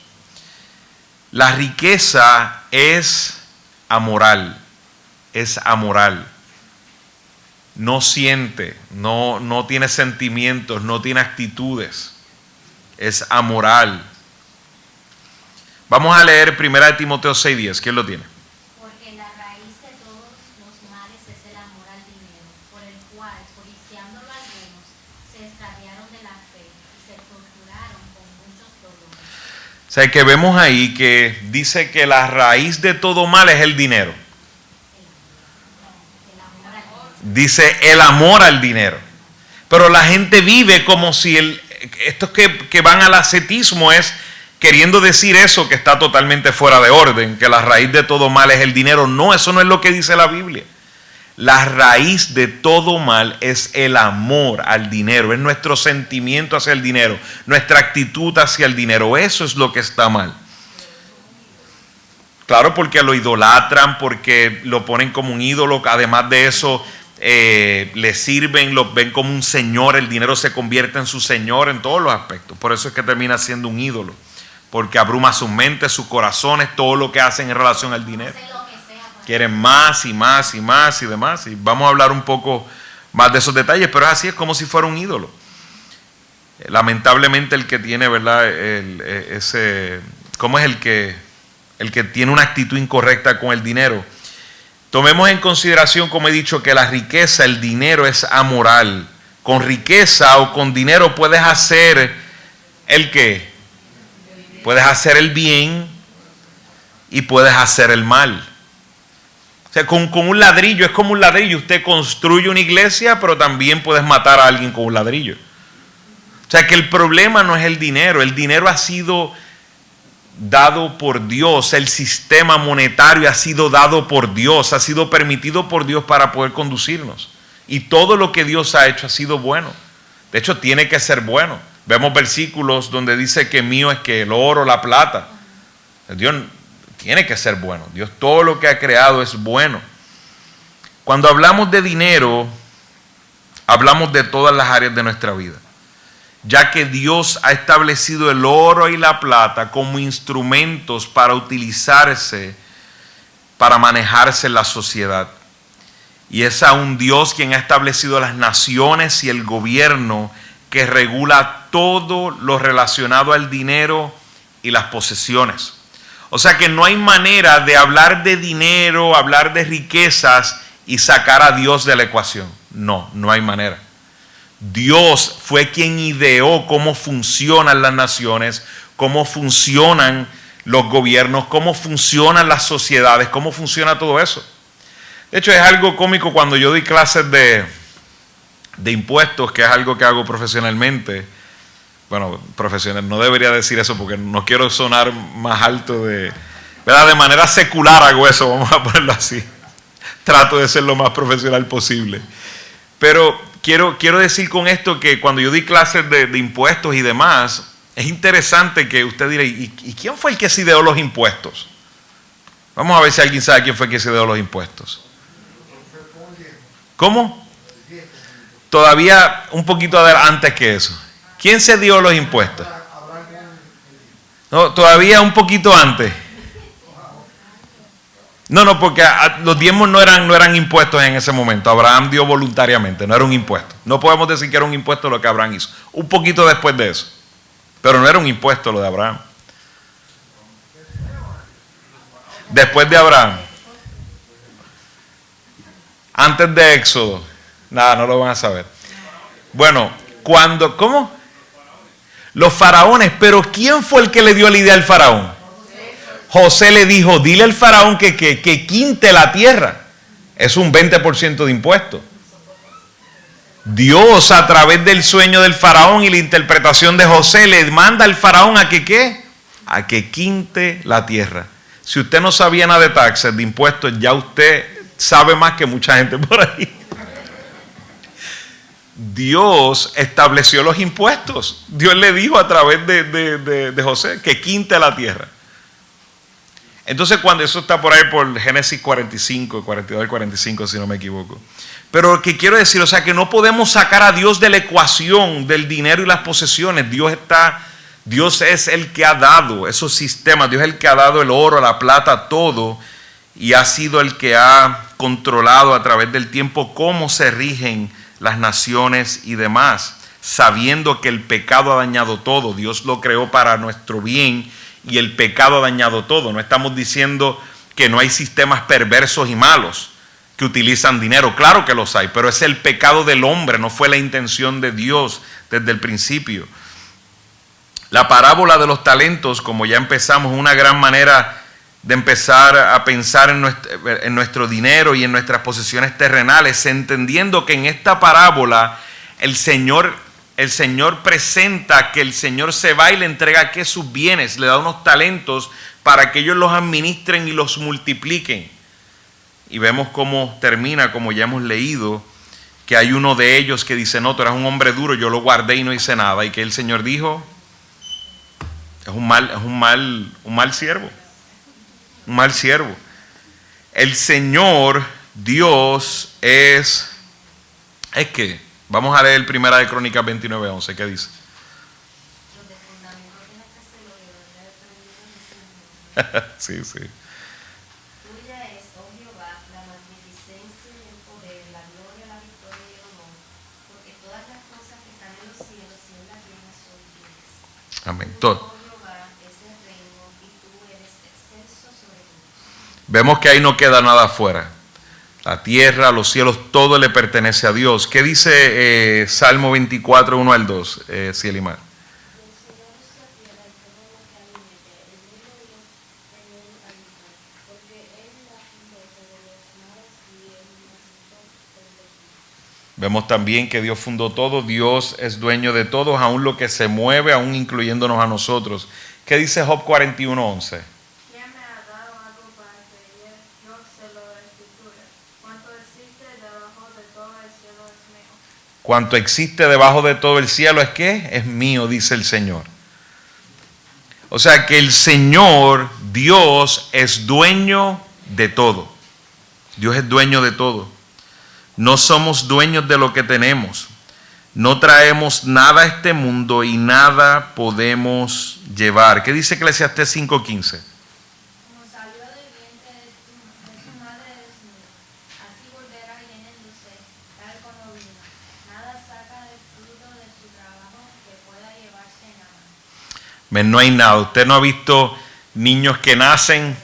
La riqueza es amoral, no siente, no tiene sentimientos, no tiene actitudes, es amoral. Vamos a leer 1 Timoteo 6:10, ¿quién lo tiene? O sea, que vemos ahí que dice que la raíz de todo mal es el dinero. Dice el amor al dinero. Pero la gente vive como si estos que van al ascetismo es queriendo decir eso, que está totalmente fuera de orden, que la raíz de todo mal es el dinero. No, eso no es lo que dice la Biblia. La raíz de todo mal es el amor al dinero, es nuestro sentimiento hacia el dinero, nuestra actitud hacia el dinero. Eso es lo que está mal. Claro, porque lo idolatran, porque lo ponen como un ídolo. Además de eso, le sirven, los ven como un señor, el dinero se convierte en su señor en todos los aspectos. Por eso es que termina siendo un ídolo, porque abruma sus mentes, sus corazones, todo lo que hacen en relación al dinero. Quieren más y más y más y demás, y vamos a hablar un poco más de esos detalles, pero así es como si fuera un ídolo. Lamentablemente el que tiene, ¿verdad? ¿Cómo es el que tiene una actitud incorrecta con el dinero? Tomemos en consideración, como he dicho, que la riqueza, el dinero es amoral. Con riqueza o con dinero puedes hacer ¿el qué? Puedes hacer el bien y puedes hacer el mal. O sea, con un ladrillo, es como un ladrillo. Usted construye una iglesia, pero también puedes matar a alguien con un ladrillo. O sea, que el problema no es el dinero ha sido dado por Dios, el sistema monetario ha sido dado por Dios, ha sido permitido por Dios para poder conducirnos. Y todo lo que Dios ha hecho ha sido bueno. De hecho, tiene que ser bueno. Vemos versículos donde dice que mío es que el oro, la plata. Dios tiene que ser bueno. Dios todo lo que ha creado es bueno. Cuando hablamos de dinero, hablamos de todas las áreas de nuestra vida, ya que Dios ha establecido el oro y la plata como instrumentos para utilizarse, para manejarse en la sociedad. Y es a un Dios quien ha establecido las naciones y el gobierno que regula todo lo relacionado al dinero y las posesiones. O sea que no hay manera de hablar de dinero, hablar de riquezas y sacar a Dios de la ecuación. No hay manera. Dios fue quien ideó cómo funcionan las naciones, cómo funcionan los gobiernos, cómo funcionan las sociedades, cómo funciona todo eso. De hecho, es algo cómico cuando yo doy clases de impuestos, que es algo que hago profesionalmente. Bueno, profesional, no debería decir eso porque no quiero sonar más alto ¿verdad? De manera secular hago eso, vamos a ponerlo así. Trato de ser lo más profesional posible. Pero quiero decir con esto que cuando yo di clases de impuestos y demás, es interesante que usted dirá, ¿y quién fue el que se ideó los impuestos? Vamos a ver si alguien sabe quién fue el que se ideó los impuestos. ¿Cómo? Todavía un poquito antes que eso. ¿Quién se dio los impuestos? No, todavía un poquito antes. No, porque los diezmos no eran impuestos en ese momento. Abraham dio voluntariamente, no era un impuesto. No podemos decir que era un impuesto lo que Abraham hizo. Un poquito después de eso. Pero no era un impuesto lo de Abraham. Después de Abraham. Antes de Éxodo. Nada, no lo van a saber. Bueno, ¿cómo? Los faraones. Pero ¿quién fue el que le dio la idea al faraón? José le dijo, dile al faraón que quinte la tierra. Es un 20% de impuesto. Dios, a través del sueño del faraón y la interpretación de José, le manda al faraón a que ¿qué? A que quinte la tierra. Si usted no sabía nada de taxes, de impuestos, ya usted sabe más que mucha gente por ahí. Dios estableció los impuestos. Dios le dijo a través de José que quinte la tierra. Entonces cuando eso está por ahí por Génesis 45, 42 y 45 si no me equivoco. Pero lo que quiero decir, o sea que no podemos sacar a Dios de la ecuación del dinero y las posesiones. Dios es el que ha dado esos sistemas, Dios es el que ha dado el oro, la plata, todo. Y ha sido el que ha controlado a través del tiempo cómo se rigen las naciones y demás. Sabiendo que el pecado ha dañado todo, Dios lo creó para nuestro bien. Y el pecado ha dañado todo. No estamos diciendo que no hay sistemas perversos y malos que utilizan dinero. Claro que los hay, pero es el pecado del hombre, no fue la intención de Dios desde el principio. La parábola de los talentos, como ya empezamos, es una gran manera de empezar a pensar en nuestro dinero y en nuestras posesiones terrenales, entendiendo que en esta parábola el Señor presenta que el Señor se va y le entrega que sus bienes, le da unos talentos para que ellos los administren y los multipliquen. Y vemos cómo termina, como ya hemos leído, que hay uno de ellos que dice, no, tú eras un hombre duro, yo lo guardé y no hice nada. Y que el Señor dijo, es un mal siervo. Un mal siervo. El Señor, Dios, es es que, vamos a leer Primera de Crónicas 29:11, ¿qué dice? Sí, sí. Tuya es, oh Jehová, la magnificencia y el poder, la gloria, la victoria y el honor, porque todas las cosas que están en los cielos y en la tierra son tuyas. Amén. Tuyo, Todo. oh Jehová, es el reino y tú eres excelso sobre todos. Vemos que ahí no queda nada afuera. La tierra, los cielos, todo le pertenece a Dios. ¿Qué dice Salmo 24, 1 al 2, Cielimar? Vemos también que Dios fundó todo, Dios es dueño de todos, aún lo que se mueve, aún incluyéndonos a nosotros. ¿Qué dice Job 41:11? ¿Quién me ha dado algo para creer? Yo sé lo de escritura. Cuanto existe debajo de todo el cielo es mío. Cuanto existe debajo de todo el cielo es ¿qué? Es mío, dice el Señor. O sea que el Señor, Dios, es dueño de todo. Dios es dueño de todo. No somos dueños de lo que tenemos. No traemos nada a este mundo y nada podemos llevar. ¿Qué dice Eclesiastés 5:15? Como salió del vientre de su madre desnudo, así volverá llenándose, tal como vino. Nada saca del fruto de su trabajo que pueda llevarse nada. No hay nada. Usted no ha visto niños que nacen,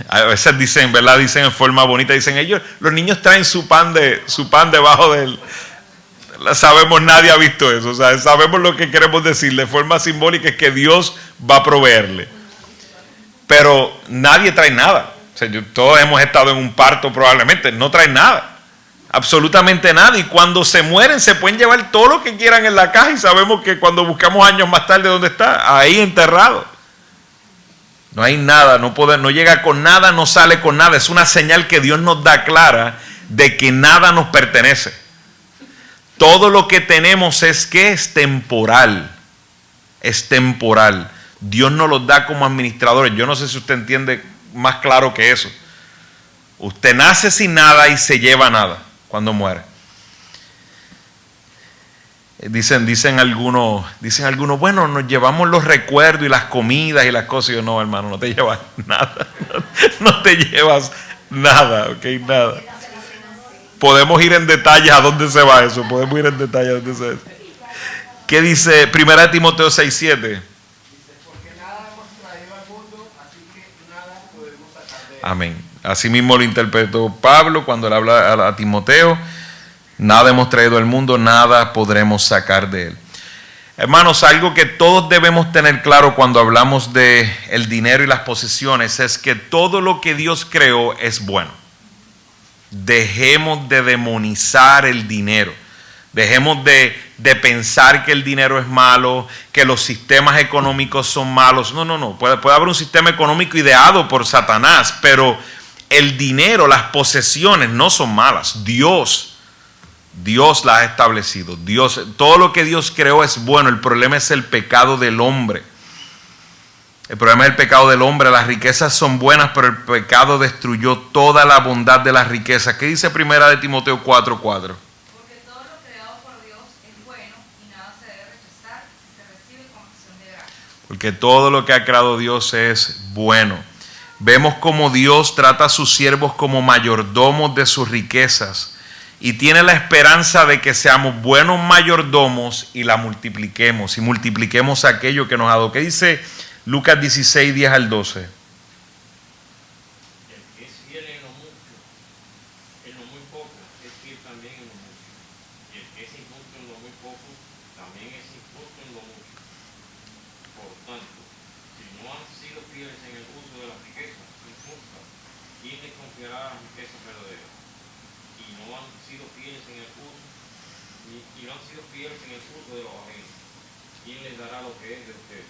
a veces dicen, ¿verdad? Dicen en forma bonita, dicen ellos, los niños traen su pan debajo de él. Sabemos, nadie ha visto eso. O sea, sabemos lo que queremos decir de forma simbólica, es que Dios va a proveerle. Pero nadie trae nada. O sea, todos hemos estado en un parto probablemente, no traen nada. Absolutamente nada. Y cuando se mueren se pueden llevar todo lo que quieran en la caja y sabemos que cuando buscamos años más tarde, ¿dónde está? Ahí enterrado. No hay nada, no llega con nada, no sale con nada. Es una señal que Dios nos da clara de que nada nos pertenece. Todo lo que tenemos es que es temporal. Es temporal. Dios nos lo da como administradores. Yo no sé si usted entiende más claro que eso. Usted nace sin nada y se lleva nada cuando muere. Dicen algunos, bueno, nos llevamos los recuerdos y las comidas y las cosas. Y yo, no, hermano, no te llevas nada. No te llevas nada, ok, nada. Podemos ir en detalle a dónde se va eso. Podemos ir en detalle a dónde se va eso. ¿Qué dice 1 Timoteo 6:7? Amén. Así mismo lo interpretó Pablo cuando le habla a Timoteo. Nada hemos traído al mundo, nada podremos sacar de él. Hermanos, algo que todos debemos tener claro cuando hablamos de el dinero y las posesiones es que todo lo que Dios creó es bueno. Dejemos de demonizar el dinero. Dejemos de pensar que el dinero es malo, que los sistemas económicos son malos. No. Puede haber un sistema económico ideado por Satanás, pero el dinero, las posesiones no son malas. Dios las ha establecido. Todo lo que Dios creó es bueno. El problema es el pecado del hombre. El problema es el pecado del hombre. Las riquezas son buenas, pero el pecado destruyó toda la bondad de las riquezas. ¿Qué dice 1 Timoteo 4:4? Porque todo lo creado por Dios es bueno y nada se debe rechazar si se recibe con acción de gracias. Porque todo lo que ha creado Dios es bueno. Vemos cómo Dios trata a sus siervos como mayordomos de sus riquezas y tiene la esperanza de que seamos buenos mayordomos y la multipliquemos y multipliquemos aquello que nos ha dado. ¿Qué dice Lucas 16:10 al 12? El que es fiel en lo mucho, en lo muy poco, es fiel también en lo mucho. Y el que es injusto en lo muy poco, también es injusto en lo mucho. Por tanto, si no han sido fieles en el uso de las riquezas injustas, ¿quién les confiará las riquezas verdaderas? Y no han sido fieles en el uso, y no han sido fieles en el uso de los ajenos, ¿quién les dará lo que es de ustedes?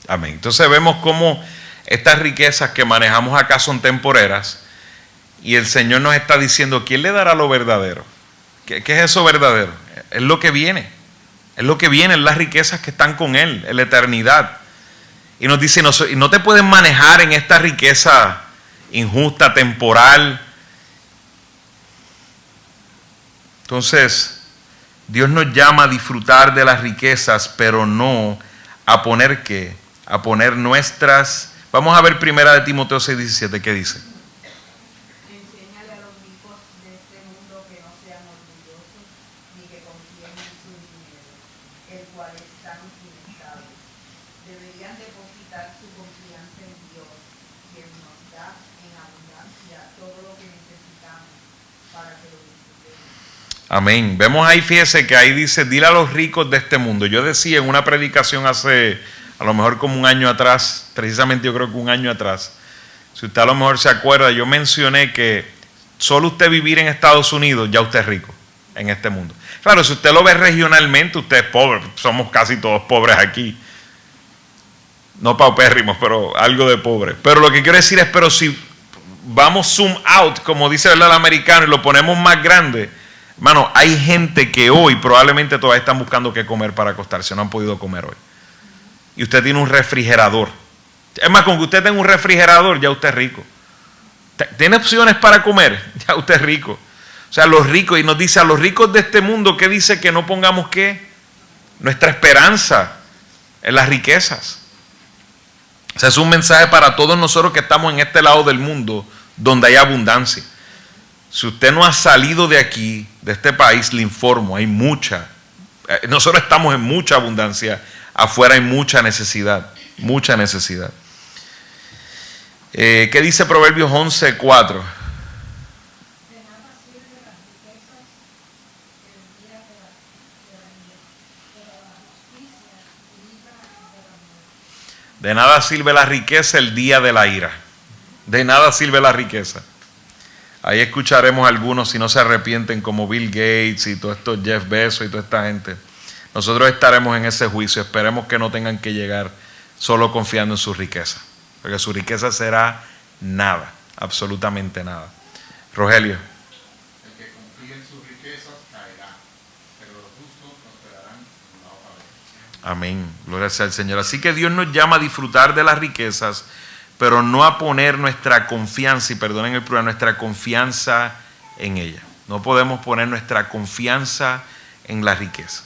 Amén. Entonces vemos cómo estas riquezas que manejamos acá son temporeras y el Señor nos está diciendo, ¿quién le dará lo verdadero? ¿Qué es eso verdadero? Es lo que viene. Es lo que viene, es las riquezas que están con Él, en la eternidad. Y nos dice, no te puedes manejar en esta riqueza injusta, temporal. Entonces, Dios nos llama a disfrutar de las riquezas, pero no a poner ¿qué? A poner nuestras... Vamos a ver primera de Timoteo 6:17, ¿qué dice? Enséñale a los ricos de este mundo que no sean orgullosos ni que confíen en su dinero, el cual es tan inestable. Deberían depositar su confianza en Dios, quien nos da en abundancia todo lo que necesitamos para que lo disfrutemos. Amén. Vemos ahí, fíjese que ahí dice, dile a los ricos de este mundo. Yo decía en una predicación hace, a lo mejor como un año atrás, precisamente yo creo que un año atrás, si usted a lo mejor se acuerda, yo mencioné que solo usted vivir en Estados Unidos, ya usted es rico en este mundo. Claro, si usted lo ve regionalmente, usted es pobre, somos casi todos pobres aquí. No paupérrimos, pero algo de pobre. Pero lo que quiero decir es, pero si vamos zoom out, como dice el americano, y lo ponemos más grande, hermano, hay gente que hoy probablemente todavía están buscando qué comer para acostarse, no han podido comer hoy. Y usted tiene un refrigerador. Es más, con que usted tenga un refrigerador, ya usted es rico. ¿Tiene opciones para comer? Ya usted es rico. O sea, los ricos, y nos dice a los ricos de este mundo, ¿qué dice? Que no pongamos ¿qué? Nuestra esperanza en las riquezas. O sea, es un mensaje para todos nosotros que estamos en este lado del mundo, donde hay abundancia. Si usted no ha salido de aquí, de este país, le informo, hay mucha. Nosotros estamos en mucha abundancia. Afuera hay mucha necesidad, mucha necesidad. ¿Qué dice Proverbios 11:4? De nada sirve las riquezas el día de la ira, pero la justicia libra de la muerte. De nada sirve la riqueza el día de la ira. De nada sirve la riqueza. Ahí escucharemos a algunos si no se arrepienten como Bill Gates y todos estos Jeff Bezos y toda esta gente. Nosotros estaremos en ese juicio. Esperemos que no tengan que llegar solo confiando en su riqueza. Porque su riqueza será nada, absolutamente nada. Rogelio. El que confíe en sus riquezas caerá, pero los justos prosperarán en la hoja verde. Amén. Gloria sea al Señor. Así que Dios nos llama a disfrutar de las riquezas, pero no a poner nuestra confianza, y perdonen el plural, nuestra confianza en ella. No podemos poner nuestra confianza en la riqueza.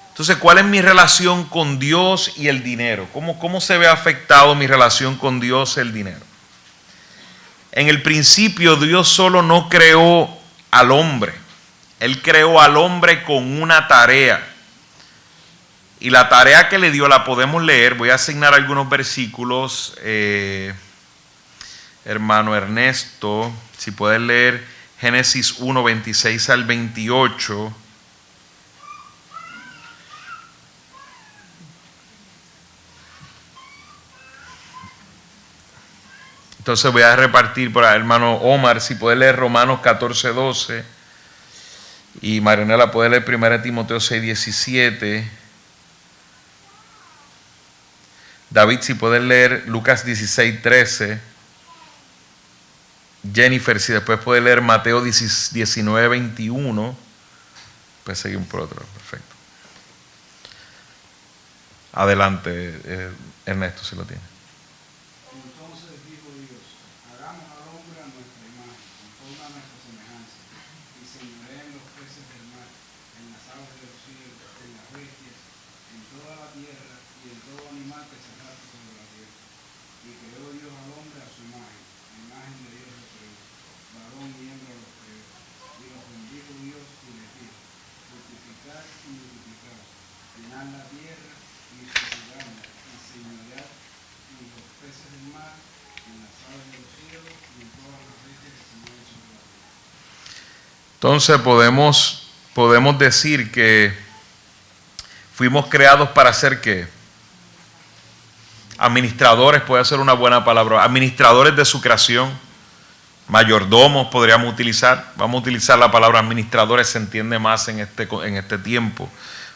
Entonces, ¿cuál es mi relación con Dios y el dinero? ¿Cómo se ve afectado mi relación con Dios y el dinero? En el principio, Dios solo no creó al hombre. Él creó al hombre con una tarea. Y la tarea que le dio la podemos leer. Voy a asignar algunos versículos. Hermano Ernesto, si puedes leer Génesis 1, 26 al 28. Entonces voy a repartir por el hermano Omar, si puede leer Romanos 14, 12. Y Marianela puede leer 1 Timoteo 6, 17. David, si puede leer Lucas 16, 13. Jennifer, si después puede leer Mateo 19, 21. Pues seguimos por otro. Perfecto. Adelante, Ernesto, si lo tiene. Entonces dijo Dios, hagamos al hombre a nuestra imagen, conforme a nuestra semejanza, y señoreen los peces del mar, en las aves de los cielos, en las bestias, en toda la tierra, y en todo animal que se arrastra sobre la tierra. Y creó Dios al hombre a su imagen de Dios lo creó, varón y hembra los creó. Y los bendijo Dios y les dijo, fructificad y multiplicad, llenad la tierra y sojuzgadla, y señoread en los peces del mar, en las aves de los cielos y en todas las bestias que se mueven sobre la tierra. Entonces podemos decir que fuimos creados para ser ¿qué? Administradores, puede ser una buena palabra, administradores de su creación, mayordomos podríamos utilizar, vamos a utilizar la palabra administradores, se entiende más en este tiempo.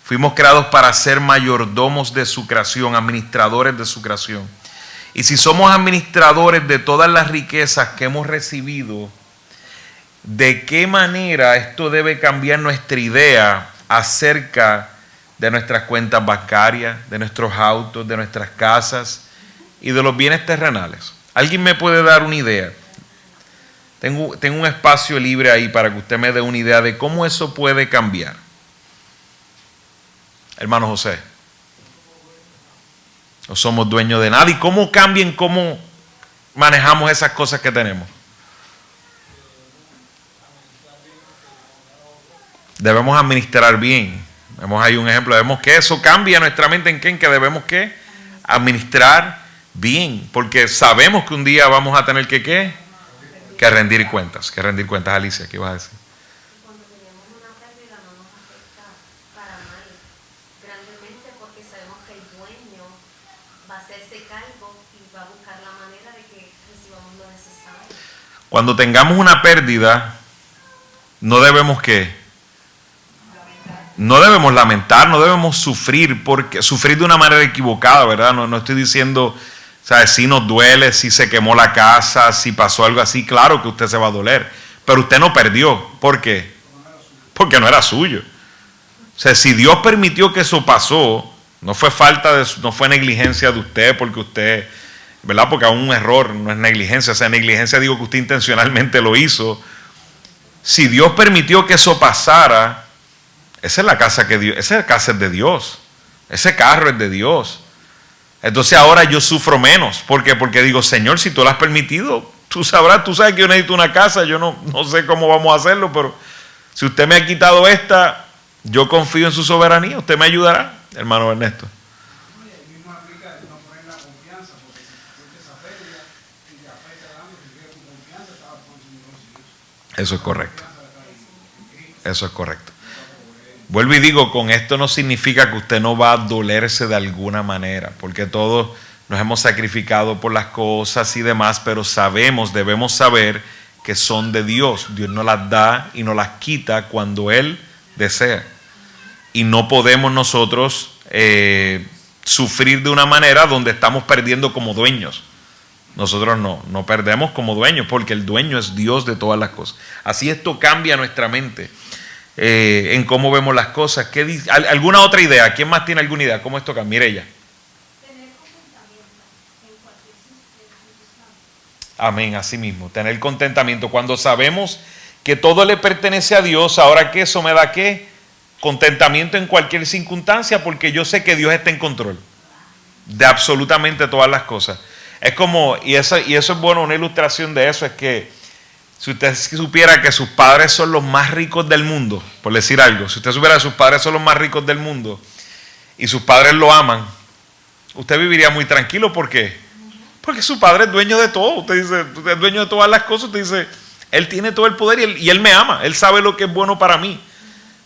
Fuimos creados para ser mayordomos de su creación, administradores de su creación. Y si somos administradores de todas las riquezas que hemos recibido, ¿de qué manera esto debe cambiar nuestra idea acerca de nuestras cuentas bancarias, de nuestros autos, de nuestras casas y de los bienes terrenales? ¿Alguien me puede dar una idea Tengo un espacio libre ahí para que usted me dé una idea de cómo eso puede cambiar. Hermano José. No somos dueños de nada. ¿Y cómo cambian, cómo manejamos esas cosas que tenemos? Debemos administrar bien. Vemos ahí un ejemplo. Debemos que eso cambie nuestra mente en que debemos que administrar bien. Porque sabemos que un día vamos a tener que rendir cuentas. Que rendir cuentas. Alicia, ¿qué ibas a decir? Cuando tenemos una pérdida no nos afecta para mal grandemente porque sabemos que el dueño va a hacerse cargo y va a buscar la manera de que recibamos lo necesario. Cuando tengamos una pérdida, no debemos no debemos lamentar, no debemos sufrir, porque sufrir de una manera equivocada, ¿verdad? No estoy diciendo, ¿sabes? Si nos duele, si se quemó la casa, si pasó algo así, claro que usted se va a doler, pero usted no perdió. ¿Por qué? Porque no era suyo. O sea, si Dios permitió que eso pasó, no fue no fue negligencia de usted, porque usted, ¿verdad? Porque aún un error no es negligencia. O sea, negligencia digo que usted intencionalmente lo hizo. Si Dios permitió que eso pasara, esa es la casa que Dios, esa casa es de Dios. Ese carro es de Dios. Entonces ahora yo sufro menos. ¿Por qué? Porque digo, Señor, si tú lo has permitido, tú sabes que yo necesito una casa, yo no sé cómo vamos a hacerlo, pero si usted me ha quitado esta, yo confío en su soberanía, usted me ayudará, hermano Ernesto. El mismo aplica no poner la confianza, porque si sientes esa pérdida y te afecta algo, si quieres tu confianza, estaba consumiendo Dios. Eso es correcto. Eso es correcto. Vuelvo y digo, con esto no significa que usted no va a dolerse de alguna manera, porque todos nos hemos sacrificado por las cosas y demás, pero debemos saber que son de Dios. Dios nos las da y nos las quita cuando Él desea. Y no podemos nosotros sufrir de una manera donde estamos perdiendo como dueños. Nosotros no perdemos como dueños, porque el dueño es Dios de todas las cosas. Así esto cambia nuestra mente. En cómo vemos las cosas. ¿Alguna otra idea? ¿Quién más tiene alguna idea? ¿Cómo esto cambia? Mireya. Tener contentamiento en cualquier circunstancia. Amén, así mismo. Tener contentamiento. Cuando sabemos que todo le pertenece a Dios, ahora que eso me da ¿qué? Contentamiento en cualquier circunstancia, porque yo sé que Dios está en control de absolutamente todas las cosas. Es como, y eso es bueno, una ilustración de eso es que si usted supiera que sus padres son los más ricos del mundo, por decir algo, si usted supiera que sus padres son los más ricos del mundo y sus padres lo aman, usted viviría muy tranquilo. ¿Por qué? Porque su padre es dueño de todo. Usted dice, usted es dueño de todas las cosas. Usted dice, Él tiene todo el poder y él me ama. Él sabe lo que es bueno para mí.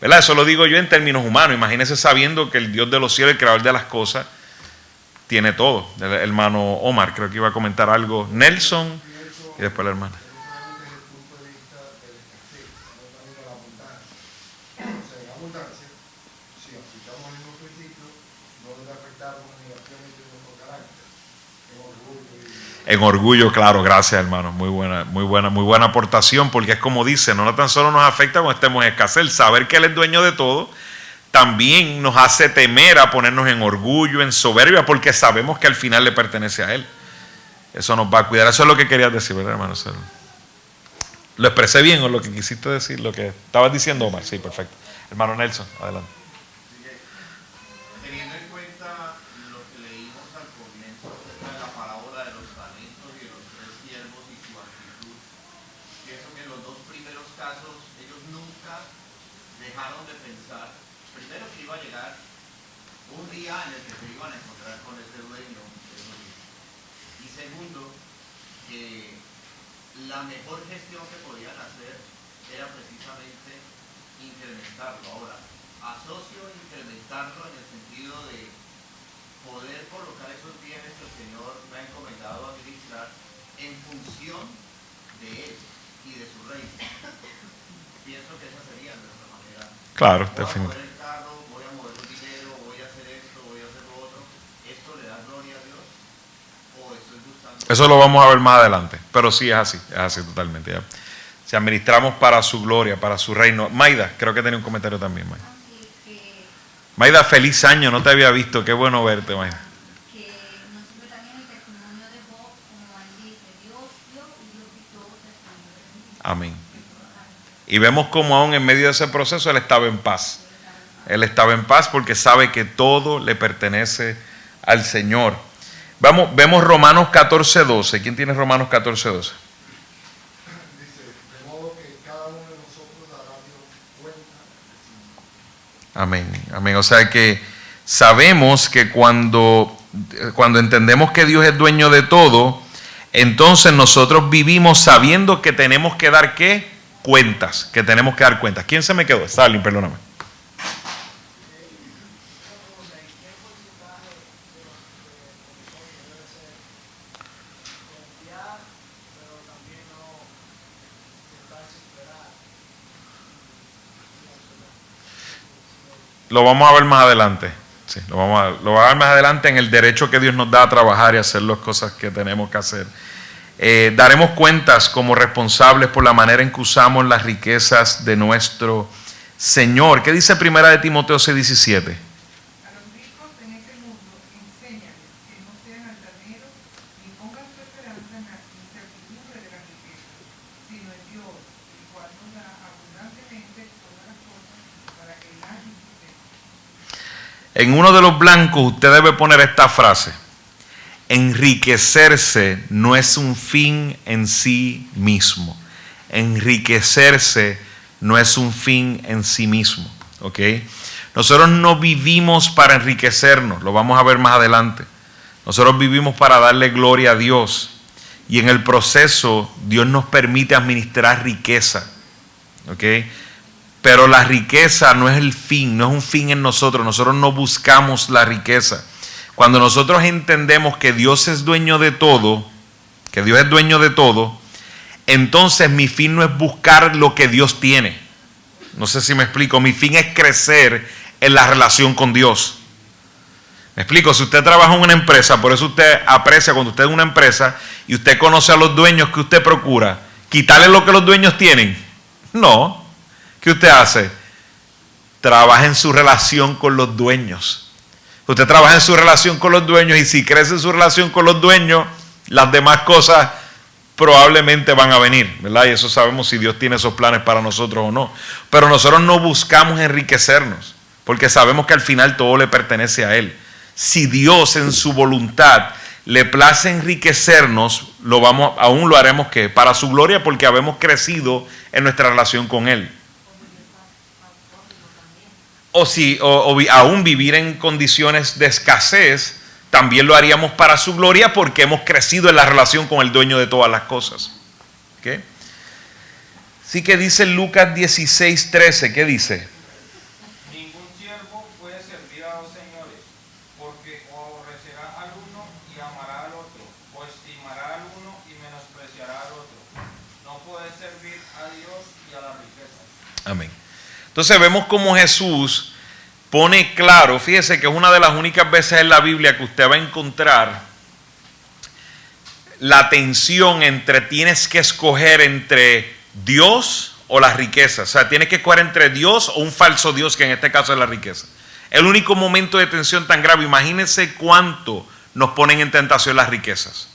¿Verdad? Eso lo digo yo en términos humanos. Imagínese sabiendo que el Dios de los cielos, el creador de las cosas, tiene todo. El hermano Omar creo que iba a comentar algo. Nelson y después la hermana. En orgullo, claro, gracias hermano, muy buena aportación, porque es como dice, no tan solo nos afecta cuando estemos en escasez, saber que Él es dueño de todo, también nos hace temer a ponernos en orgullo, en soberbia, porque sabemos que al final le pertenece a Él. Eso nos va a cuidar, eso es lo que querías decir, ¿verdad hermano? ¿Lo expresé bien o lo que quisiste decir, lo que estabas diciendo Omar? Sí, perfecto. Hermano Nelson, adelante. Teniendo en cuenta lo que leímos al comienzo acerca de la parábola de los talentos y de los 3 siervos y su actitud, pienso que en los 2 primeros casos ellos nunca dejaron de pensar, primero que iba a llegar un día en el que se iban a encontrar con ese dueño, y segundo, que la mejor gestión que podían hacer era precisamente incrementarlo. Ahora, asocio incrementarlo en el sentido de poder colocar esos bienes que el Señor me ha encomendado a administrar en función de Él y de su reino. Pienso que esa sería nuestra manera. Claro, voy a definitivamente. mover el carro, voy a mover el dinero, voy a hacer esto, voy a hacer lo otro. ¿Esto le da gloria a Dios? ¿O estoy buscando? Eso lo vamos a ver más adelante, pero sí es así totalmente. Ya. Si administramos para su gloria, para su reino. Maida, creo que tenía un comentario también, Maida. Así que Maida, feliz año, no te había visto, qué bueno verte, Maida. nos sirve también el testimonio de Job, como él dice, Dios dio y Dios quitó testimonio de mí. Amén. Y vemos como aún en medio de ese proceso Él estaba en paz. Él estaba en paz porque sabe que todo le pertenece al Señor. Vemos Romanos 14:12. ¿Quién tiene Romanos 14:12? Dice, de modo que cada uno de nosotros dará a Dios cuenta de sí mismo. Amén, amén. O sea que sabemos que cuando entendemos que Dios es dueño de todo, entonces nosotros vivimos sabiendo que tenemos que dar ¿qué? Cuentas, que tenemos que dar cuentas. ¿Quién se me quedó? Stalin, perdóname. Lo vamos a ver más adelante. Sí, lo vamos a ver más adelante en el derecho que Dios nos da a trabajar y hacer las cosas que tenemos que hacer. Daremos cuentas como responsables por la manera en que usamos las riquezas de nuestro Señor. ¿Qué dice 1 Timoteo 6:17? A los ricos en este mundo, enséñales que no sean altaneros ni pongan su esperanza en la incertidumbre de la riqueza, sino en Dios, el cual nos da abundantemente todas las cosas para que las disfrutemos. En uno de los blancos usted debe poner esta frase: enriquecerse no es un fin en sí mismo. Enriquecerse no es un fin en sí mismo. ¿Ok? Nosotros no vivimos para enriquecernos, lo vamos a ver más adelante. Nosotros vivimos para darle gloria a Dios. Y en el proceso Dios nos permite administrar riqueza. ¿Ok? Pero la riqueza no es el fin, no es un fin en nosotros. Nosotros no buscamos la riqueza. Cuando nosotros entendemos que Dios es dueño de todo, entonces mi fin no es buscar lo que Dios tiene. No sé si me explico. Mi fin es crecer en la relación con Dios. Me explico. Si usted trabaja en una empresa, por eso usted aprecia cuando usted es una empresa y usted conoce a los dueños que usted procura, ¿quitarle lo que los dueños tienen? No. ¿Qué usted hace? Trabaja en su relación con los dueños. Usted trabaja en su relación con los dueños y si crece en su relación con los dueños, las demás cosas probablemente van a venir, ¿verdad? Y eso sabemos si Dios tiene esos planes para nosotros o no. Pero nosotros no buscamos enriquecernos, porque sabemos que al final todo le pertenece a Él. Si Dios en su voluntad le place enriquecernos, aún lo haremos ¿qué? Para su gloria, porque habemos crecido en nuestra relación con Él. O aún vivir en condiciones de escasez, también lo haríamos para su gloria porque hemos crecido en la relación con el dueño de todas las cosas. ¿Okay? Así que dice Lucas 16:13, ¿qué dice? Ningún siervo puede servir a dos señores, porque o aborrecerá al uno y amará al otro, o estimará al uno y menospreciará al otro. No puede servir a Dios y a la riqueza. Amén. Entonces vemos cómo Jesús pone claro, fíjese que es una de las únicas veces en la Biblia que usted va a encontrar la tensión entre tienes que escoger entre Dios o las riquezas. O sea, tienes que escoger entre Dios o un falso Dios, que en este caso es la riqueza. El único momento de tensión tan grave. Imagínense cuánto nos ponen en tentación las riquezas.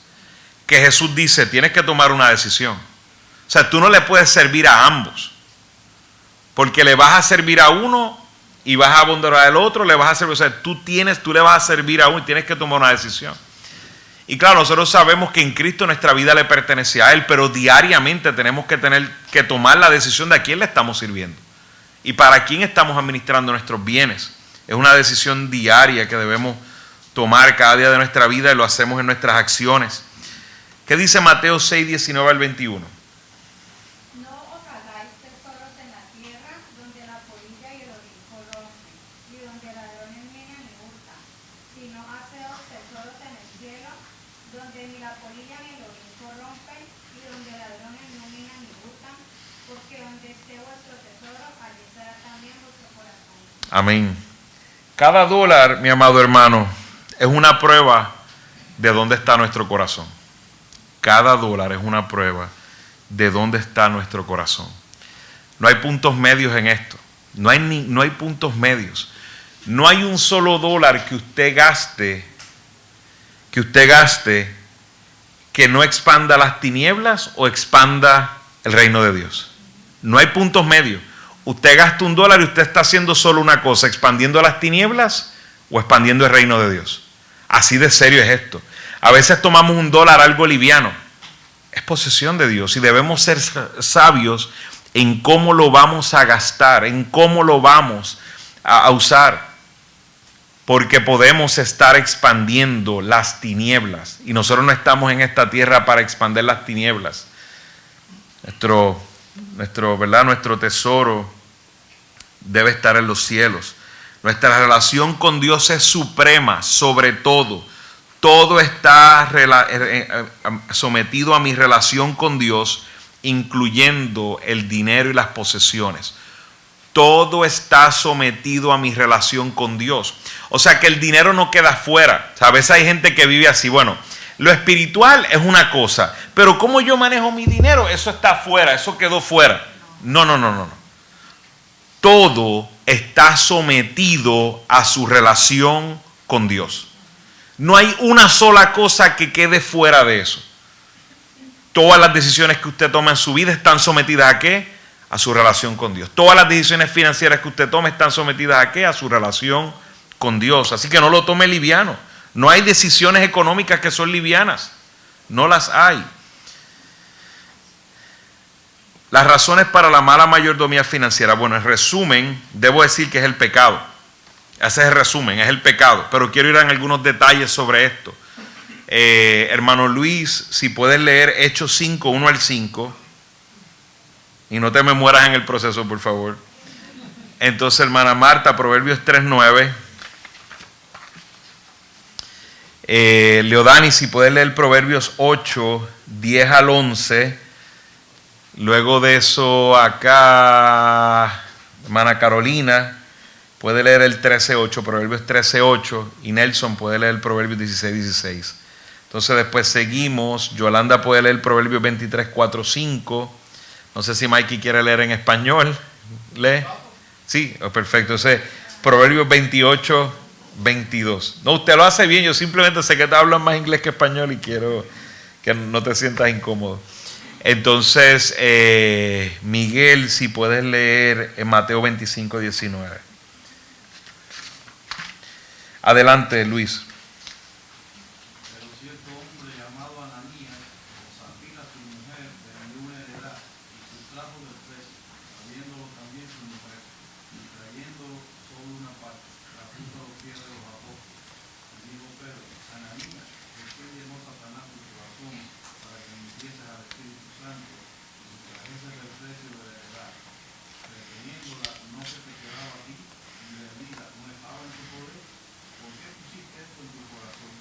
Que Jesús dice, tienes que tomar una decisión. O sea, tú no le puedes servir a ambos. Porque le vas a servir a uno y vas a abandonar al otro, le vas a servir. O sea, tú le vas a servir a uno y tienes que tomar una decisión. Y claro, nosotros sabemos que en Cristo nuestra vida le pertenece a Él, pero diariamente tenemos que tomar la decisión de a quién le estamos sirviendo y para quién estamos administrando nuestros bienes. Es una decisión diaria que debemos tomar cada día de nuestra vida y lo hacemos en nuestras acciones. ¿Qué dice Mateo 6:19-21? No os hagáis tesoros en la tierra, donde la polilla y el orín corrompen, y donde ladrones vienen y hurtan, sino haceos tesoros en el cielo, donde ni la polilla ni el orín corrompen, y donde ladrones no minan ni hurtan, porque donde esté vuestro tesoro, allí estará también vuestro corazón. Amén. Cada dólar, mi amado hermano, es una prueba de dónde está nuestro corazón. Cada dólar es una prueba de dónde está nuestro corazón. No hay puntos medios en esto. No hay puntos medios. No hay un solo dólar que usted gaste que no expanda las tinieblas o expanda el reino de Dios. No hay puntos medios. Usted gasta $1 y usted está haciendo solo una cosa, expandiendo las tinieblas o expandiendo el reino de Dios. Así de serio es esto. A veces tomamos $1 algo liviano. Es posesión de Dios y debemos ser sabios en cómo lo vamos a gastar, en cómo lo vamos a usar. Porque podemos estar expandiendo las tinieblas y nosotros no estamos en esta tierra para expandir las tinieblas. Nuestro tesoro debe estar en los cielos. Nuestra relación con Dios es suprema sobre todo. Todo está sometido a mi relación con Dios, incluyendo el dinero y las posesiones. Todo está sometido a mi relación con Dios. O sea que el dinero no queda fuera. A veces hay gente que vive así. Bueno, lo espiritual es una cosa, pero cómo yo manejo mi dinero, eso está fuera, eso quedó fuera. No. Todo está sometido a su relación con Dios. No hay una sola cosa que quede fuera de eso. Todas las decisiones que usted toma en su vida están sometidas ¿a qué? A su relación con Dios. Todas las decisiones financieras que usted tome están sometidas ¿a qué? A su relación con Dios. Así que no lo tome liviano. No hay decisiones económicas que son livianas. No las hay. Las razones para la mala mayordomía financiera. Bueno, en resumen, debo decir que es el pecado. Ese es el resumen, es el pecado. Pero quiero ir en algunos detalles sobre esto. Hermano Luis, si puedes leer Hechos 5, 1 al 5. Y no te me mueras en el proceso, por favor. Entonces, hermana Marta, Proverbios 3, 9. Leodani, si puedes leer Proverbios 8, 10 al 11. Luego de eso, acá, hermana Carolina, puede leer el 13.8, Proverbios 13.8, y Nelson puede leer el Proverbios 16.16. Entonces después seguimos, Yolanda puede leer el Proverbios 23.4, 5. No sé si Mikey quiere leer en español. ¿Lee? Sí, perfecto. Entonces, Proverbios 28.22. No, usted lo hace bien, yo simplemente sé que te hablan más inglés que español y quiero que no te sientas incómodo. Entonces, Miguel, si puedes leer en Mateo 25.19. Adelante, Luis. Pero cierto hombre llamado Ananías, con Safira su mujer, vendió una heredad y sustrajo del precio, habiéndolo también su mujer, y trayéndolo solo una parte, la puso a los pies de los apóstoles. Y dijo Pedro: Ananías, ¿por qué llenó Satanás tu corazón para que mintieses al Espíritu Santo y sustrajeses del precio de la heredad? Reteniéndola, no se te quedaba a ti, y la vida no estaba en tu poder. ¿Por qué pusiste esto en tu corazón?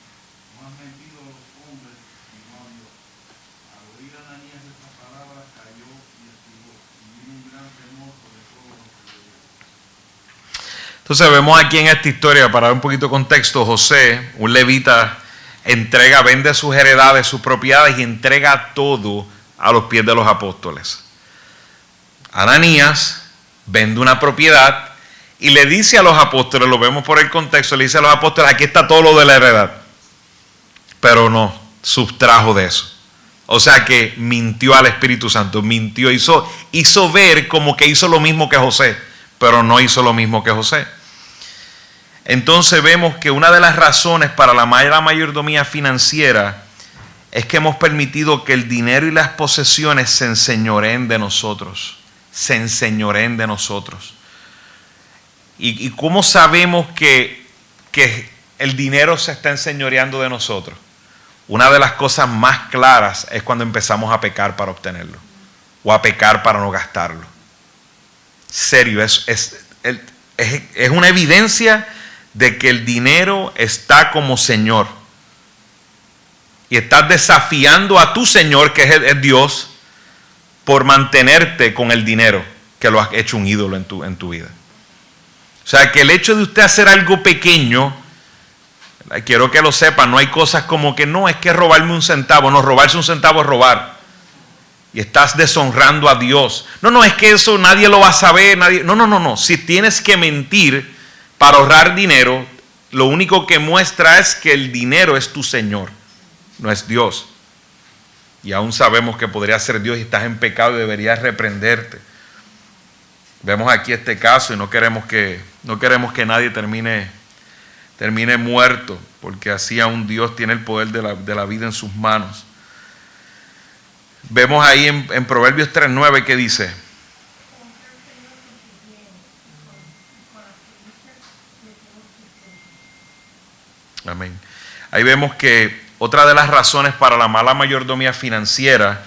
No has mentido a los hombres y no a Dios. Al oír Ananías estas palabras, cayó y expiró, y vino un gran temor sobre todos los que le oyeron. Entonces vemos aquí en esta historia, para dar un poquito de contexto, José, un levita, vende sus heredades, sus propiedades y entrega todo a los pies de los apóstoles. Ananías vende una propiedad y le dice a los apóstoles, lo vemos por el contexto, le dice a los apóstoles: aquí está todo lo de la heredad. Pero no, sustrajo de eso. O sea que mintió al Espíritu Santo, mintió, hizo ver como que hizo lo mismo que José, pero no hizo lo mismo que José. Entonces vemos que una de las razones para la mala mayordomía financiera es que hemos permitido que el dinero y las posesiones se enseñoreen de nosotros. Se enseñoreen de nosotros. ¿Y cómo sabemos que el dinero se está enseñoreando de nosotros? Una de las cosas más claras es cuando empezamos a pecar para obtenerlo. O a pecar para no gastarlo. Serio, es una evidencia de que el dinero está como Señor. Y estás desafiando a tu Señor, que es Dios, por mantenerte con el dinero, que lo has hecho un ídolo en tu vida. O sea, que el hecho de usted hacer algo pequeño, quiero que lo sepan, no hay cosas como que no, es que robarme un centavo. No, robarse un centavo es robar. Y estás deshonrando a Dios. No, es que eso nadie lo va a saber. No. Si tienes que mentir para ahorrar dinero, lo único que muestra es que el dinero es tu Señor, no es Dios. y aún sabemos que podría ser Dios y estás en pecado y deberías reprenderte. Vemos aquí este caso y no queremos que nadie termine muerto, porque así aún Dios tiene el poder de la vida en sus manos. Vemos ahí en Proverbios 3:9 que dice: amén. Ahí vemos que otra de las razones para la mala mayordomía financiera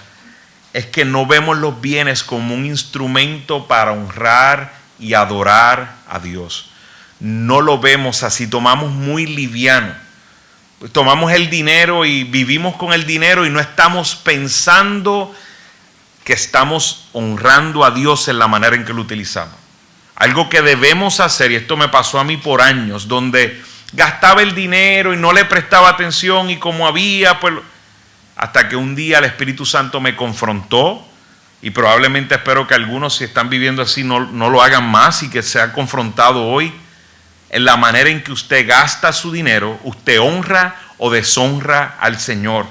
es que no vemos los bienes como un instrumento para honrar y adorar a Dios. No lo vemos así, tomamos muy liviano. Tomamos el dinero y vivimos con el dinero y no estamos pensando que estamos honrando a Dios en la manera en que lo utilizamos. Algo que debemos hacer, y esto me pasó a mí por años, donde gastaba el dinero y no le prestaba atención y como había, pues, hasta que un día el Espíritu Santo me confrontó, y probablemente espero que algunos, si están viviendo así, no lo hagan más y que sea confrontado hoy en la manera en que usted gasta su dinero. Usted honra o deshonra al Señor.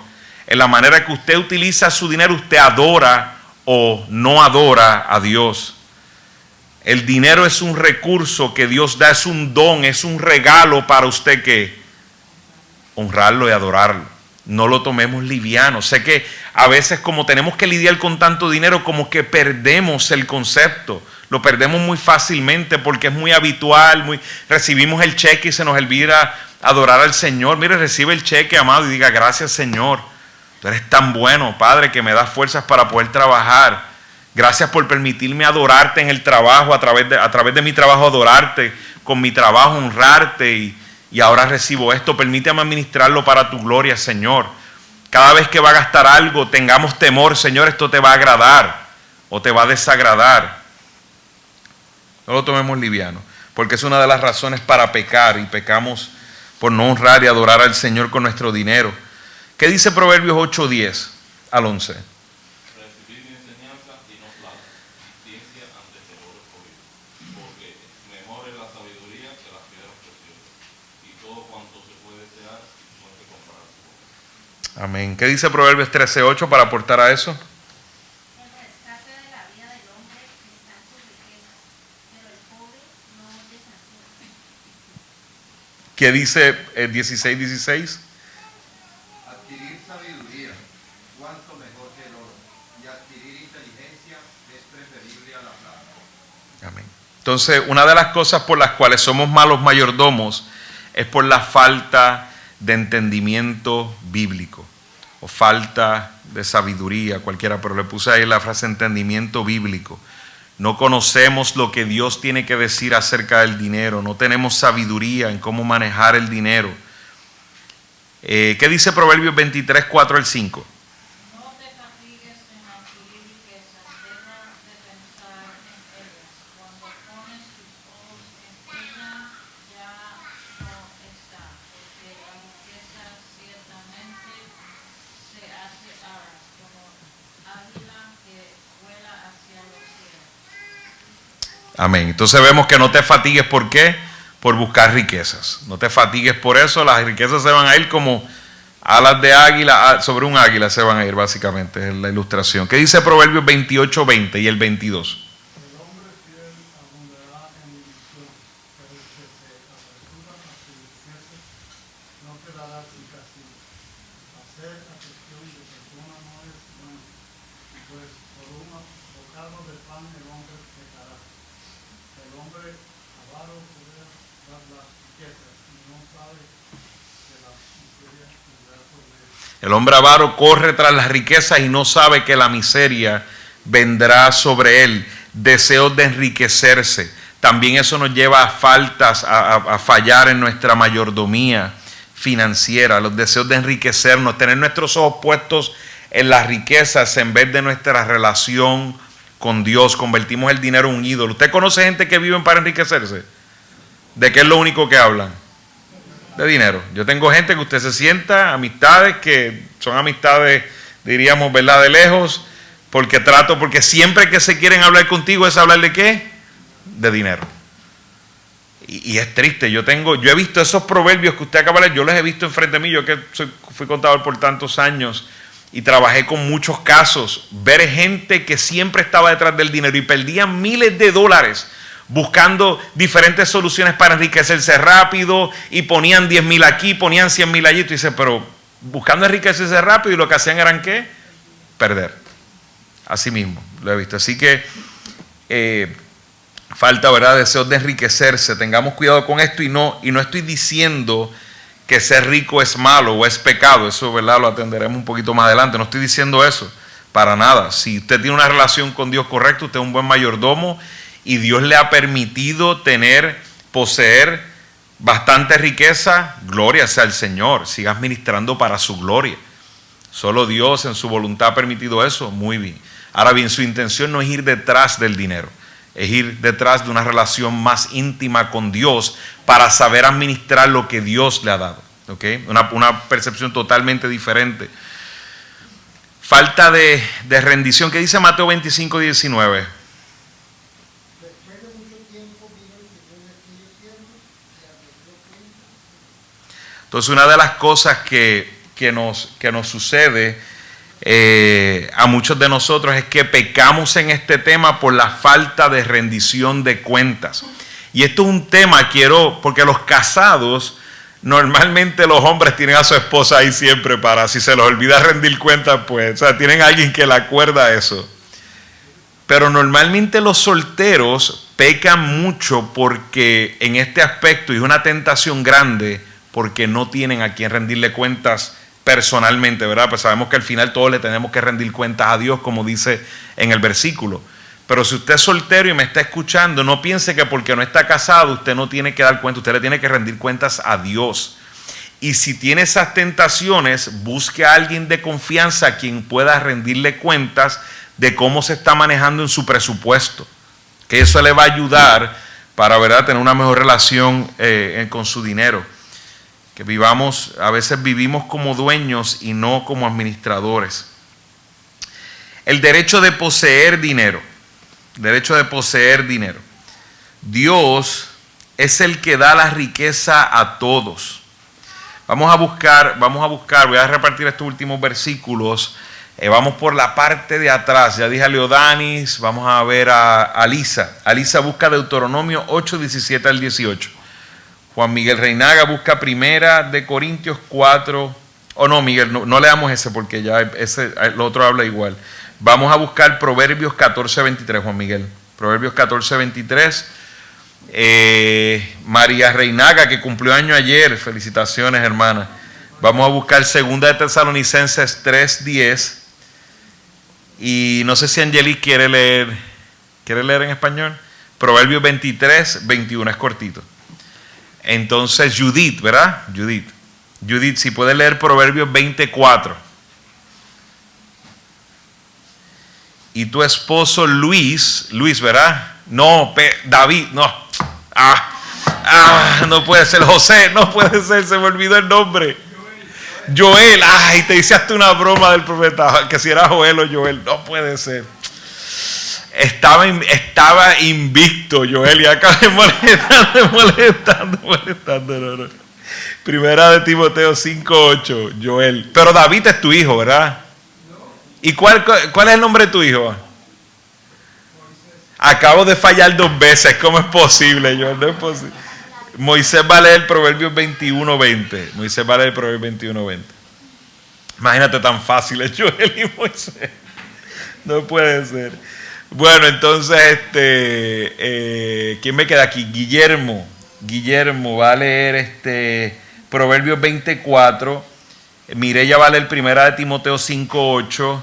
En la manera que usted utiliza su dinero, usted adora o no adora a Dios. El dinero es un recurso que Dios da, es un don, es un regalo para usted que honrarlo y adorarlo. No lo tomemos liviano. Sé que a veces, como tenemos que lidiar con tanto dinero, como que perdemos el concepto. Lo perdemos muy fácilmente porque es muy habitual. Recibimos el cheque y se nos olvida adorar al Señor. Mire, recibe el cheque, amado, y diga: gracias, Señor. Tú eres tan bueno, Padre, que me das fuerzas para poder trabajar. Gracias por permitirme adorarte en el trabajo, a través de mi trabajo adorarte, con mi trabajo honrarte, y ahora recibo esto. Permítame administrarlo para tu gloria, Señor. Cada vez que va a gastar algo, tengamos temor: Señor, esto te va a agradar o te va a desagradar. No lo tomemos liviano, porque es una de las razones para pecar, y pecamos por no honrar y adorar al Señor con nuestro dinero. ¿Qué dice Proverbios 8:10 al 11? Recibir enseñanza y no plata, y ciencia ante temores oídos, porque mejor es la sabiduría que las piedras preciosas, y todo cuanto se puede desear no hay que compararse. Amén. ¿Qué dice Proverbios 13:8 para aportar a eso? El rescate de la vida del hombre está en sus riquezas, pero el pobre no desafía. ¿Qué dice el 16:16? Adquirir sabiduría, cuánto mejor que el oro, y adquirir inteligencia es preferible a la plata. Amén. Entonces, una de las cosas por las cuales somos malos mayordomos es por la falta de entendimiento bíblico, o falta de sabiduría, cualquiera, pero le puse ahí la frase entendimiento bíblico. No conocemos lo que Dios tiene que decir acerca del dinero, no tenemos sabiduría en cómo manejar el dinero. ¿Qué dice Proverbios 23:4 al 5? No te fatigues en adquirir riquezas, deja de pensar en ellas. Cuando pones tus ojos en ella, ya no está, porque la riqueza ciertamente se hace aras, como águila que vuela hacia los cielos. Amén. Entonces vemos que no te fatigues. ¿Por qué? Por buscar riquezas. No te fatigues por eso. Las riquezas se van a ir como alas de águila, sobre un águila se van a ir, básicamente, es la ilustración. ¿Qué dice Proverbios 28:20 y el 22? El hombre fiel abundará en división, pero el que se apresura a su riqueza no quedará sin castigo. Hacer acepción de persona no es bueno, pues por un bocado de pan el hombre pecará. El hombre avaro podrá dar las riquezas y no sabe que la miseria vendrá sobre él. El hombre avaro corre tras las riquezas y no sabe que la miseria vendrá sobre él. Deseos de enriquecerse. También eso nos lleva a faltas, a fallar en nuestra mayordomía financiera. Los deseos de enriquecernos, tener nuestros ojos puestos en las riquezas en vez de nuestra relación con Dios. Convertimos el dinero en un ídolo. ¿Usted conoce gente que viven para enriquecerse? ¿De qué es lo único que hablan? De dinero. Yo tengo gente que usted se sienta, amistades que son amistades, diríamos, ¿verdad?, de lejos, porque siempre que se quieren hablar contigo es hablar de ¿qué? De dinero. Y es triste. Yo he visto esos proverbios que usted acaba de leer, yo los he visto enfrente de mí, yo que fui contador por tantos años, y trabajé con muchos casos, ver gente que siempre estaba detrás del dinero y perdían miles de dólares buscando diferentes soluciones para enriquecerse rápido y ponían 10,000 aquí, ponían 100,000 allí. Tú dices, pero buscando enriquecerse rápido, y lo que hacían eran ¿qué? Perder. Así mismo lo he visto. Así que falta, ¿verdad?, deseos de enriquecerse. Tengamos cuidado con esto y no estoy diciendo que ser rico es malo o es pecado. Eso, ¿verdad?, lo atenderemos un poquito más adelante. No estoy diciendo eso para nada. Si usted tiene una relación con Dios correcta, usted es un buen mayordomo y Dios le ha permitido poseer bastante riqueza, gloria sea al Señor. Siga administrando para su gloria. Solo Dios en su voluntad ha permitido eso. Muy bien. Ahora bien, su intención no es ir detrás del dinero, es ir detrás de una relación más íntima con Dios para saber administrar lo que Dios le ha dado. ¿Okay? Una percepción totalmente diferente. Falta de rendición. ¿Qué dice Mateo 25, 19? Después de mucho tiempo vino el segundo de aquellos siervos y arregló cuentas. Entonces, una de las cosas que nos sucede a muchos de nosotros es que pecamos en este tema por la falta de rendición de cuentas. Y esto es un tema, porque los casados, normalmente los hombres tienen a su esposa ahí siempre para, si se les olvida rendir cuentas, pues, o sea, tienen a alguien que le acuerda eso. Pero normalmente los solteros pecan mucho porque en este aspecto, y es una tentación grande, porque no tienen a quien rendirle cuentas personalmente, ¿verdad? Pues sabemos que al final todos le tenemos que rendir cuentas a Dios, como dice en el versículo. Pero si usted es soltero y me está escuchando, no piense que porque no está casado usted no tiene que dar cuenta, usted le tiene que rendir cuentas a Dios. Y si tiene esas tentaciones, busque a alguien de confianza a quien pueda rendirle cuentas de cómo se está manejando en su presupuesto, que eso le va a ayudar para, ¿verdad?, tener una mejor relación con su dinero. Que a veces vivimos como dueños y no como administradores. El derecho de poseer dinero. Derecho de poseer dinero. Dios es el que da la riqueza a todos. Vamos a buscar, voy a repartir estos últimos versículos. Vamos por la parte de atrás. Ya dije a Leodanis, vamos a ver a Lisa. Alisa busca Deuteronomio 8, 17 al 18. Juan Miguel Reinaga busca Primera de Corintios 4. No, Miguel, no leamos ese porque ya el otro habla igual. Vamos a buscar Proverbios 14, 23, Juan Miguel. Proverbios 14, 23. María Reinaga, que cumplió año ayer. Felicitaciones, hermana. Vamos a buscar Segunda de Tesalonicenses 3, 10. Y no sé si Angelique quiere leer en español. Proverbios 23, 21, es cortito. Entonces Judith, ¿verdad? Judith, si puede leer Proverbios 24. Y tu esposo Luis, ¿verdad? No, David, no. No puede ser. José, no puede ser, se me olvidó el nombre. Joel, te hice hasta una broma del profeta, que si era Joel o Joel, no puede ser. Estaba invicto Joel y acá molestando. No. Primera de Timoteo 5:8, Joel. Pero David es tu hijo, ¿verdad? ¿Y cuál es el nombre de tu hijo? Acabo de fallar 2 veces. ¿Cómo es posible, Joel? No es posible. Moisés va a leer Proverbios 21:20. Moisés va a leer Proverbios 21:20. Imagínate tan fácil es Joel y Moisés. No puede ser. Bueno, entonces, ¿quién me queda aquí? Guillermo va a leer Proverbios 24. Mireya va a leer Primera de Timoteo 5:8.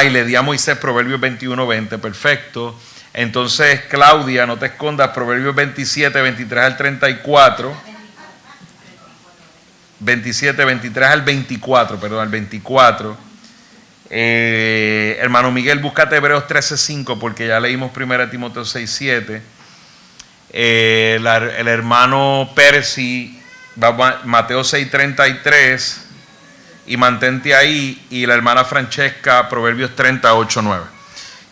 Y le di a Moisés Proverbios 21:20. Perfecto. Entonces, Claudia, no te escondas, Proverbios 27, 23 al 34. 27, 23 al 24, perdón, al 24. Hermano Miguel, búscate Hebreos 13:5 porque ya leímos 1 Timoteo 6:7. El hermano Percy va Mateo 6:33 y mantente ahí, y la hermana Francesca Proverbios 38:9.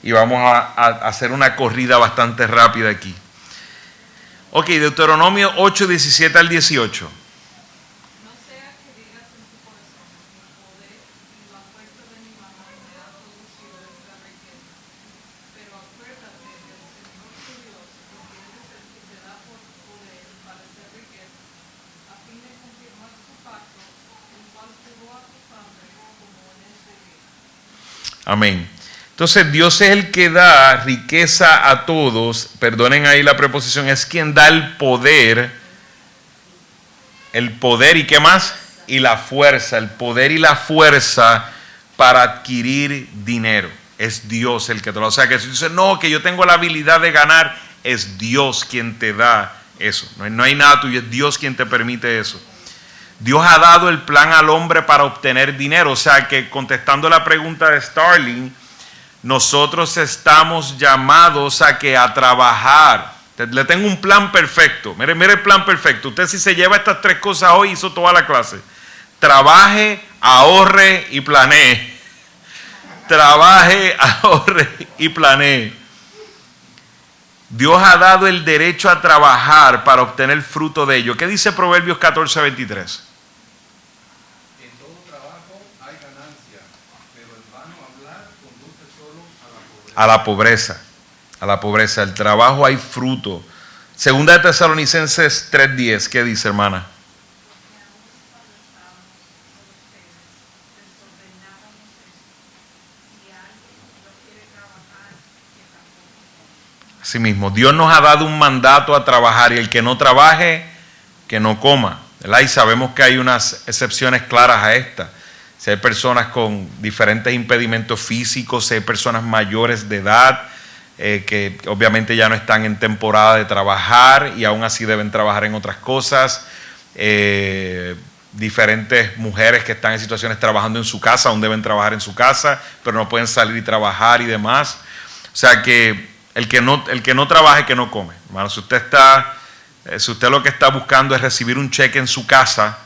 Y vamos a hacer una corrida bastante rápida aquí. Ok, Deuteronomio 8, 17 al 18. No sea que digas en tu corazón, mi poder Amén. Entonces Dios es el que da riqueza a todos, perdonen ahí la preposición, es quien da el poder y ¿qué más? Y la fuerza, el poder y la fuerza para adquirir dinero. Es Dios el que te lo da. O sea, que si dices, no, que yo tengo la habilidad de ganar, es Dios quien te da eso. No hay nada tuyo, es Dios quien te permite eso. Dios ha dado el plan al hombre para obtener dinero. O sea, que contestando la pregunta de Starling, nosotros estamos llamados a trabajar. Le tengo un plan perfecto. Mire el plan perfecto. Usted si se lleva estas tres cosas hoy, hizo toda la clase. Trabaje, ahorre y planee. Trabaje, ahorre y planee. Dios ha dado el derecho a trabajar para obtener fruto de ello. ¿Qué dice Proverbios 14:23? En todo trabajo hay ganancia, pero el vano hablar conduce solo a la pobreza. A la pobreza. El trabajo hay fruto. Segunda de Tesalonicenses 3:10. ¿Qué dice, hermana? Así mismo, Dios nos ha dado un mandato a trabajar y el que no trabaje, que no coma. ¿Verdad? Y sabemos que hay unas excepciones claras a esta. Si hay personas con diferentes impedimentos físicos, si hay personas mayores de edad, que obviamente ya no están en temporada de trabajar y aún así deben trabajar en otras cosas. Diferentes mujeres que están en situaciones trabajando en su casa, aún deben trabajar en su casa, pero no pueden salir y trabajar y demás. O sea que el que no trabaje, que no come. Hermano, si usted lo que está buscando es recibir un cheque en su casa,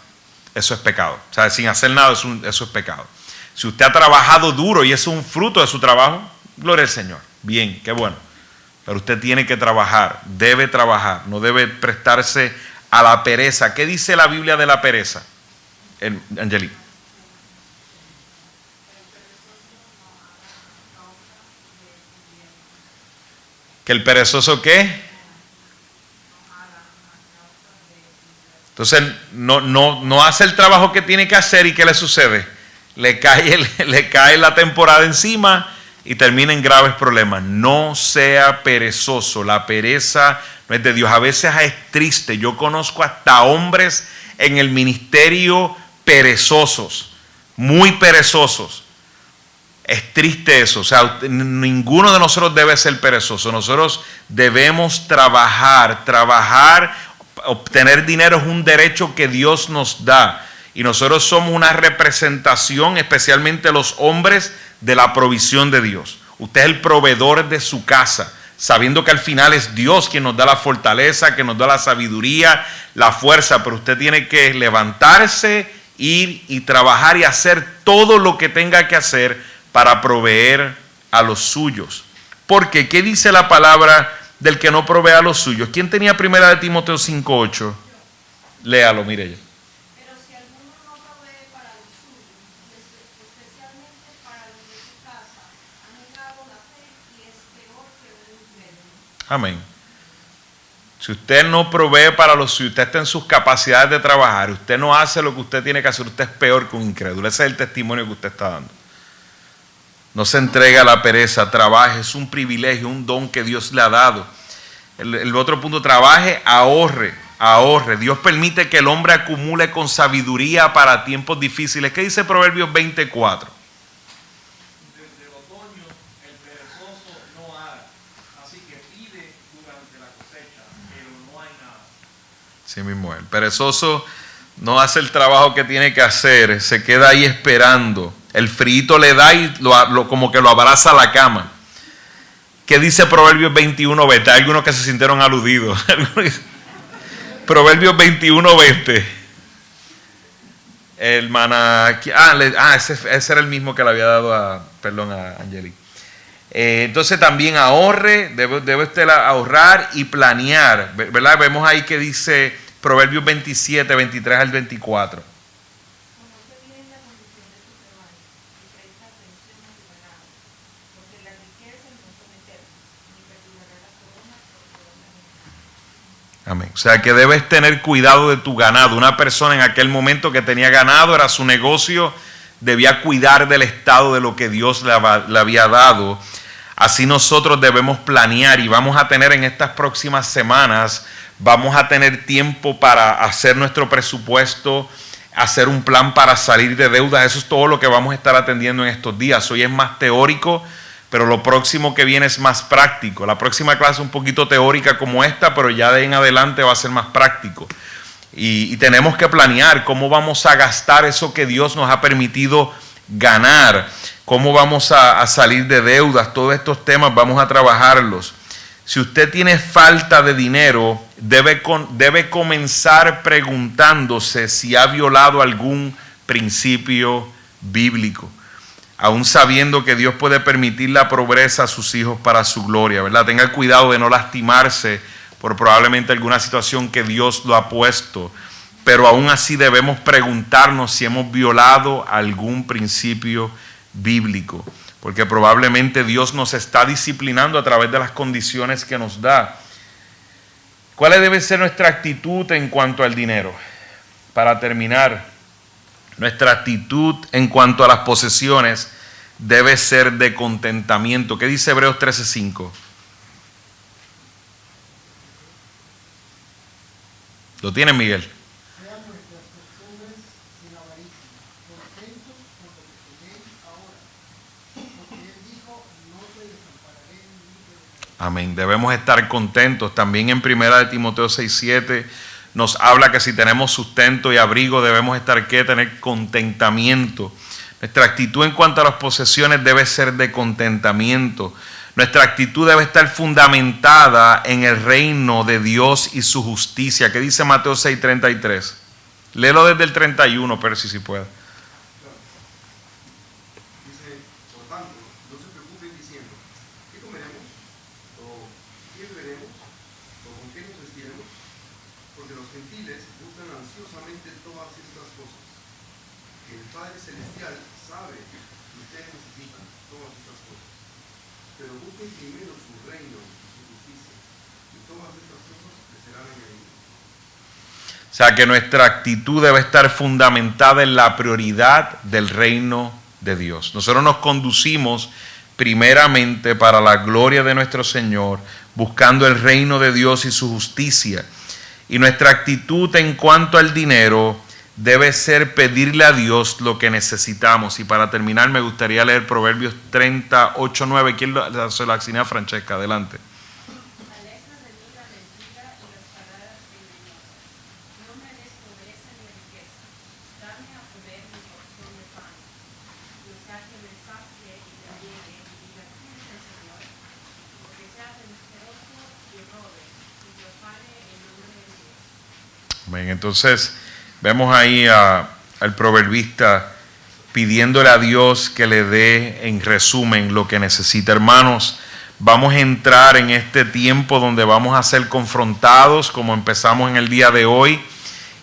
eso es pecado. O sea, sin hacer nada, eso es pecado. Si usted ha trabajado duro y es un fruto de su trabajo, gloria al Señor. Bien, qué bueno. Pero usted tiene que trabajar, debe trabajar, no debe prestarse a la pereza. ¿Qué dice la Biblia de la pereza, Angelique? ¿Que el perezoso qué? Entonces no hace el trabajo que tiene que hacer y ¿qué le sucede? Le cae la temporada encima y termina en graves problemas. No sea perezoso. La pereza no es de Dios. A veces es triste. Yo conozco hasta hombres en el ministerio perezosos, muy perezosos. Es triste eso. O sea, ninguno de nosotros debe ser perezoso. Nosotros debemos trabajar. Obtener dinero es un derecho que Dios nos da. Y nosotros somos una representación, especialmente los hombres, de la provisión de Dios. Usted es el proveedor de su casa, sabiendo que al final es Dios quien nos da la fortaleza, que nos da la sabiduría, la fuerza, pero usted tiene que levantarse, ir y trabajar y hacer todo lo que tenga que hacer para proveer a los suyos. Porque, ¿qué dice la palabra del que no provee a los suyos? ¿Quién tenía primera de Timoteo 5:8? Léalo, mire ya. Amén. Si usted no provee para los suyos, usted está en sus capacidades de trabajar, usted no hace lo que usted tiene que hacer, usted es peor que un incrédulo. Ese es el testimonio que usted está dando. No se entregue a la pereza, trabaje, es un privilegio, un don que Dios le ha dado. El otro punto, trabaje, ahorre. Dios permite que el hombre acumule con sabiduría para tiempos difíciles. ¿Qué dice Proverbios 24? Desde el otoño el perezoso no ara, así que pide durante la cosecha, pero no hay nada. Sí mismo, el perezoso no hace el trabajo que tiene que hacer, se queda ahí esperando. El frío le da y como que lo abraza a la cama. ¿Qué dice Proverbios 21:20? Hay algunos que se sintieron aludidos. Proverbios 21:20. Hermana, ese era el mismo que le había dado a Angelique. Entonces también ahorre, debe usted ahorrar y planear, ¿verdad? Vemos ahí que dice Proverbios 27:23 al 24. Amén. O sea que debes tener cuidado de tu ganado. Una persona en aquel momento que tenía ganado, era su negocio, debía cuidar del estado de lo que Dios le había dado. Así nosotros debemos planear, y vamos a tener en estas próximas semanas, vamos a tener tiempo para hacer nuestro presupuesto, hacer un plan para salir de deudas. Eso es todo lo que vamos a estar atendiendo en estos días. Hoy es más teórico, pero lo próximo que viene es más práctico. La próxima clase es un poquito teórica como esta, pero ya de en adelante va a ser más práctico. Y tenemos que planear cómo vamos a gastar eso que Dios nos ha permitido ganar, cómo vamos a salir de deudas. Todos estos temas vamos a trabajarlos. Si usted tiene falta de dinero, debe comenzar preguntándose si ha violado algún principio bíblico, aún sabiendo que Dios puede permitir la pobreza a sus hijos para su gloria, ¿verdad? Tenga cuidado de no lastimarse por probablemente alguna situación que Dios lo ha puesto, pero aún así debemos preguntarnos si hemos violado algún principio bíblico, porque probablemente Dios nos está disciplinando a través de las condiciones que nos da. ¿Cuál debe ser nuestra actitud en cuanto al dinero? Para terminar, nuestra actitud en cuanto a las posesiones debe ser de contentamiento. ¿Qué dice Hebreos 13:5? ¿Lo tiene, Miguel? Sean nuestras costumbres sin avaricia, contentos con lo que tenéis ahora, porque Él dijo, no te desampararé ni te dejaré. Amén. Debemos estar contentos. También en 1 de Timoteo 6:7 nos habla que si tenemos sustento y abrigo debemos tener contentamiento. Nuestra actitud en cuanto a las posesiones debe ser de contentamiento. Nuestra actitud debe estar fundamentada en el reino de Dios y su justicia. ¿Qué dice Mateo 6:33? Léelo desde el 31, pero si puede. Dice, por tanto, no se preocupen diciendo, ¿qué comeremos? ¿O qué beberemos? ¿O con qué nos vestiremos? Porque los gentiles buscan ansiosamente todas estas cosas. Que el Padre Celestial sabe que ustedes necesitan todas estas cosas. Pero busquen primero su reino y su justicia, y todas estas cosas les serán añadidas. O sea que nuestra actitud debe estar fundamentada en la prioridad del reino de Dios. Nosotros nos conducimos primeramente para la gloria de nuestro Señor, buscando el reino de Dios y su justicia. Y nuestra actitud en cuanto al dinero debe ser pedirle a Dios lo que necesitamos. Y para terminar me gustaría leer Proverbios 38:9. ¿Quién se lo asigna a Francesca? Adelante. Aleja de mí la mentira y las palabras engañosas. No me des pobreza ni riqueza. Dame a comer mi porción de pan. No sea que me sacie y te llegue y diga, ¿quién es el Señor? Porque sea menesteroso y robe y profane el nombre de Dios. Bien, entonces vemos ahí al proverbista pidiéndole a Dios que le dé en resumen lo que necesita. Hermanos, vamos a entrar en este tiempo donde vamos a ser confrontados como empezamos en el día de hoy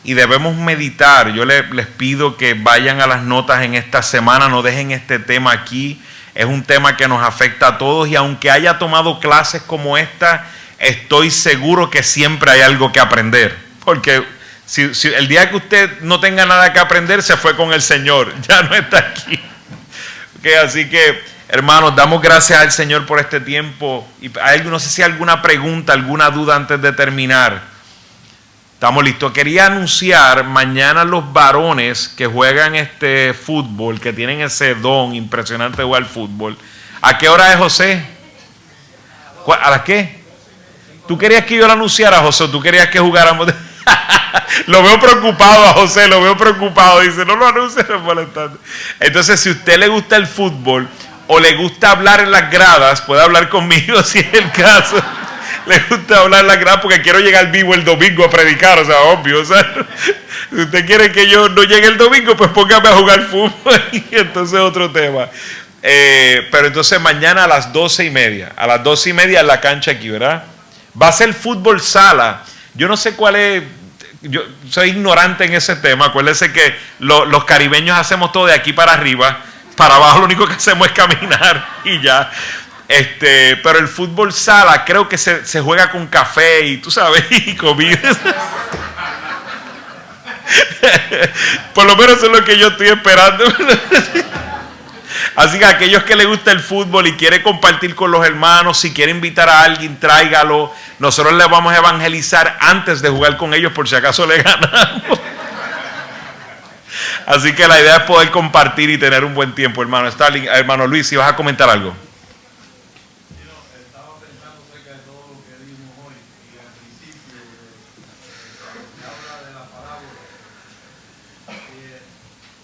y debemos meditar. Yo les pido que vayan a las notas en esta semana, no dejen este tema aquí. Es un tema que nos afecta a todos y aunque haya tomado clases como esta, estoy seguro que siempre hay algo que aprender, porque si el día que usted no tenga nada que aprender, se fue con el Señor, ya no está aquí. Okay, así que, hermanos, damos gracias al Señor por este tiempo. Y no sé si hay alguna pregunta, alguna duda antes de terminar. Estamos listos. Quería anunciar mañana los varones que juegan este fútbol, que tienen ese don impresionante de jugar fútbol. ¿A qué hora es, José? ¿A las qué? ¿Tú querías que yo lo anunciara, José? ¿Tú querías que jugáramos? Lo veo preocupado a José, lo veo preocupado. Dice, no lo anuncies molestando. Entonces, si a usted le gusta el fútbol o le gusta hablar en las gradas, puede hablar conmigo si es el caso. Le gusta hablar en las gradas porque quiero llegar vivo el domingo a predicar, o sea, obvio. O sea, si usted quiere que yo no llegue el domingo, pues póngame a jugar fútbol. Y entonces otro tema. Pero entonces mañana a las 12:30. A las 12:30 en la cancha aquí, ¿verdad? Va a ser fútbol sala. Yo no sé cuál es. Yo soy ignorante en ese tema. Acuérdense que los caribeños hacemos todo de aquí para arriba. Para abajo lo único que hacemos es caminar y ya. Pero el fútbol sala creo que se juega con café y tú sabes, y comidas. Por lo menos eso es lo que yo estoy esperando. Así que a aquellos que les gusta el fútbol y quiere compartir con los hermanos, si quiere invitar a alguien, tráigalo. Nosotros les vamos a evangelizar antes de jugar con ellos por si acaso le ganamos. Así que la idea es poder compartir y tener un buen tiempo, hermano. Hermano Luis, si vas a comentar algo. Estaba pensando acerca de todo lo que vimos hoy y al principio se habla de la parábola.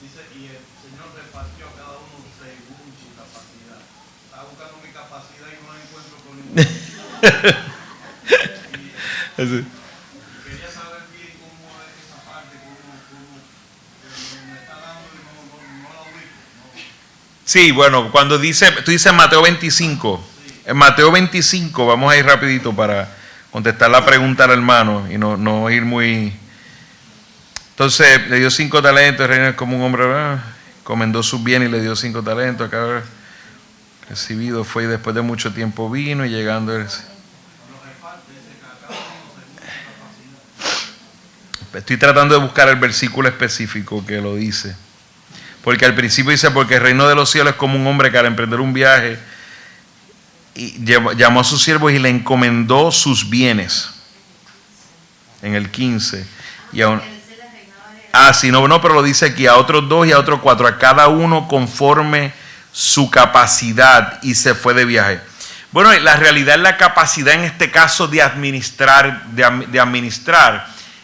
Dice, y el Señor repartió a cada uno según su capacidad. Estaba buscando mi capacidad y no la encuentro con ninguna. Quería saber bien cómo es esa parte, cómo me está dando y no la ubico. Sí, bueno, cuando tú dices Mateo 25. En Mateo 25, vamos a ir rapidito para contestar la pregunta al hermano y no ir muy... Entonces, le dio 5 talentos, el reino es como un hombre, encomendó sus bienes y le dio 5 talentos. Acá recibido fue y después de mucho tiempo vino y llegando... Estoy tratando de buscar el versículo específico que lo dice. Porque al principio dice, porque el reino de los cielos es como un hombre que al emprender un viaje y llamó a sus siervos y le encomendó sus bienes. En el 15. Y a sí, no, pero lo dice aquí, a otros 2 y a otros 4, a cada uno conforme su capacidad, y se fue de viaje. Bueno, la realidad es la capacidad en este caso de administrar,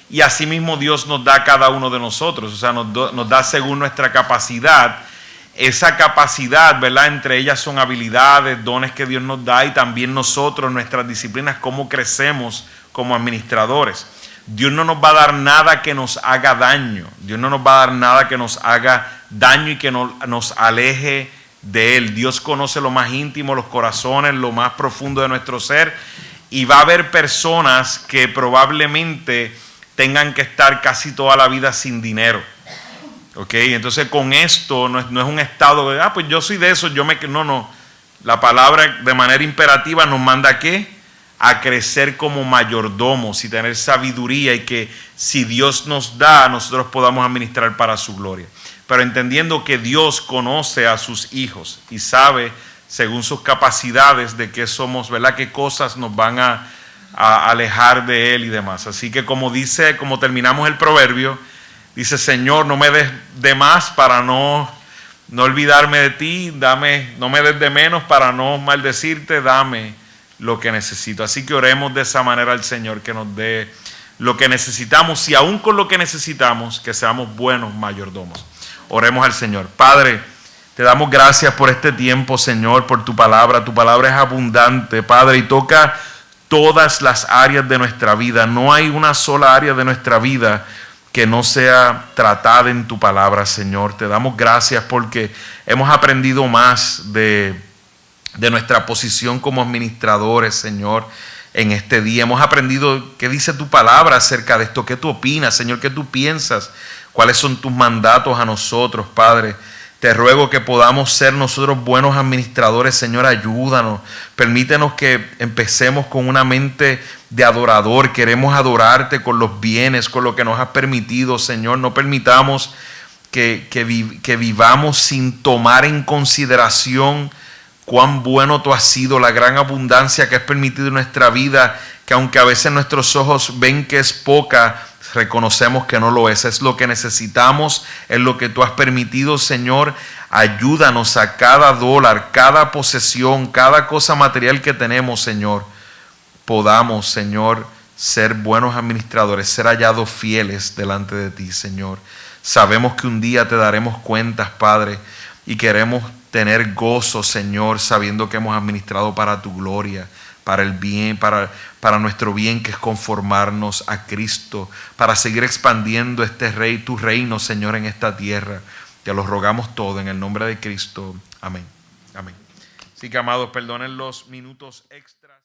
y asimismo Dios nos da a cada uno de nosotros, o sea, nos da según nuestra capacidad. Esa capacidad, ¿verdad? Entre ellas son habilidades, dones que Dios nos da, y también nosotros, nuestras disciplinas, cómo crecemos como administradores. Dios no nos va a dar nada que nos haga daño. Dios no nos va a dar nada que nos haga daño y que nos aleje de Él. Dios conoce lo más íntimo, los corazones, lo más profundo de nuestro ser, y va a haber personas que probablemente tengan que estar casi toda la vida sin dinero. ¿Ok? Entonces con esto no es un estado de, pues yo soy de eso, no. La palabra de manera imperativa nos manda ¿a qué? A crecer como mayordomos y tener sabiduría, y que si Dios nos da, nosotros podamos administrar para su gloria. Pero entendiendo que Dios conoce a sus hijos y sabe, según sus capacidades, de qué somos, ¿verdad? Qué cosas nos van a alejar de Él y demás. Así que como terminamos el proverbio, dice, Señor, no me des de más para no olvidarme de ti, no me des de menos para no maldecirte, dame lo que necesito. Así que oremos de esa manera al Señor, que nos dé lo que necesitamos, y aún con lo que necesitamos, que seamos buenos mayordomos. Oremos al Señor. Padre, te damos gracias por este tiempo, Señor, por tu palabra. Tu palabra es abundante, Padre, y toca todas las áreas de nuestra vida. No hay una sola área de nuestra vida que no sea tratada en tu palabra, Señor. Te damos gracias porque hemos aprendido más de nuestra posición como administradores, Señor, en este día. Hemos aprendido qué dice tu palabra acerca de esto, qué tú opinas, Señor, qué tú piensas, cuáles son tus mandatos a nosotros, Padre. Te ruego que podamos ser nosotros buenos administradores, Señor, ayúdanos. Permítenos que empecemos con una mente de adorador. Queremos adorarte con los bienes, con lo que nos has permitido, Señor. No permitamos que vivamos sin tomar en consideración cuán bueno tú has sido, la gran abundancia que has permitido en nuestra vida, que aunque a veces nuestros ojos ven que es poca, reconocemos que no lo es. Es lo que necesitamos, es lo que tú has permitido, Señor. Ayúdanos a cada dólar, cada posesión, cada cosa material que tenemos, Señor, podamos, Señor, ser buenos administradores, ser hallados fieles delante de ti, Señor. Sabemos que un día te daremos cuentas, Padre, y queremos tener gozo, Señor, sabiendo que hemos administrado para tu gloria, para el bien, para nuestro bien, que es conformarnos a Cristo, para seguir expandiendo tu reino, Señor, en esta tierra. Te lo rogamos todo en el nombre de Cristo. Amén. Amén. Así que, amados, perdonen los minutos extras.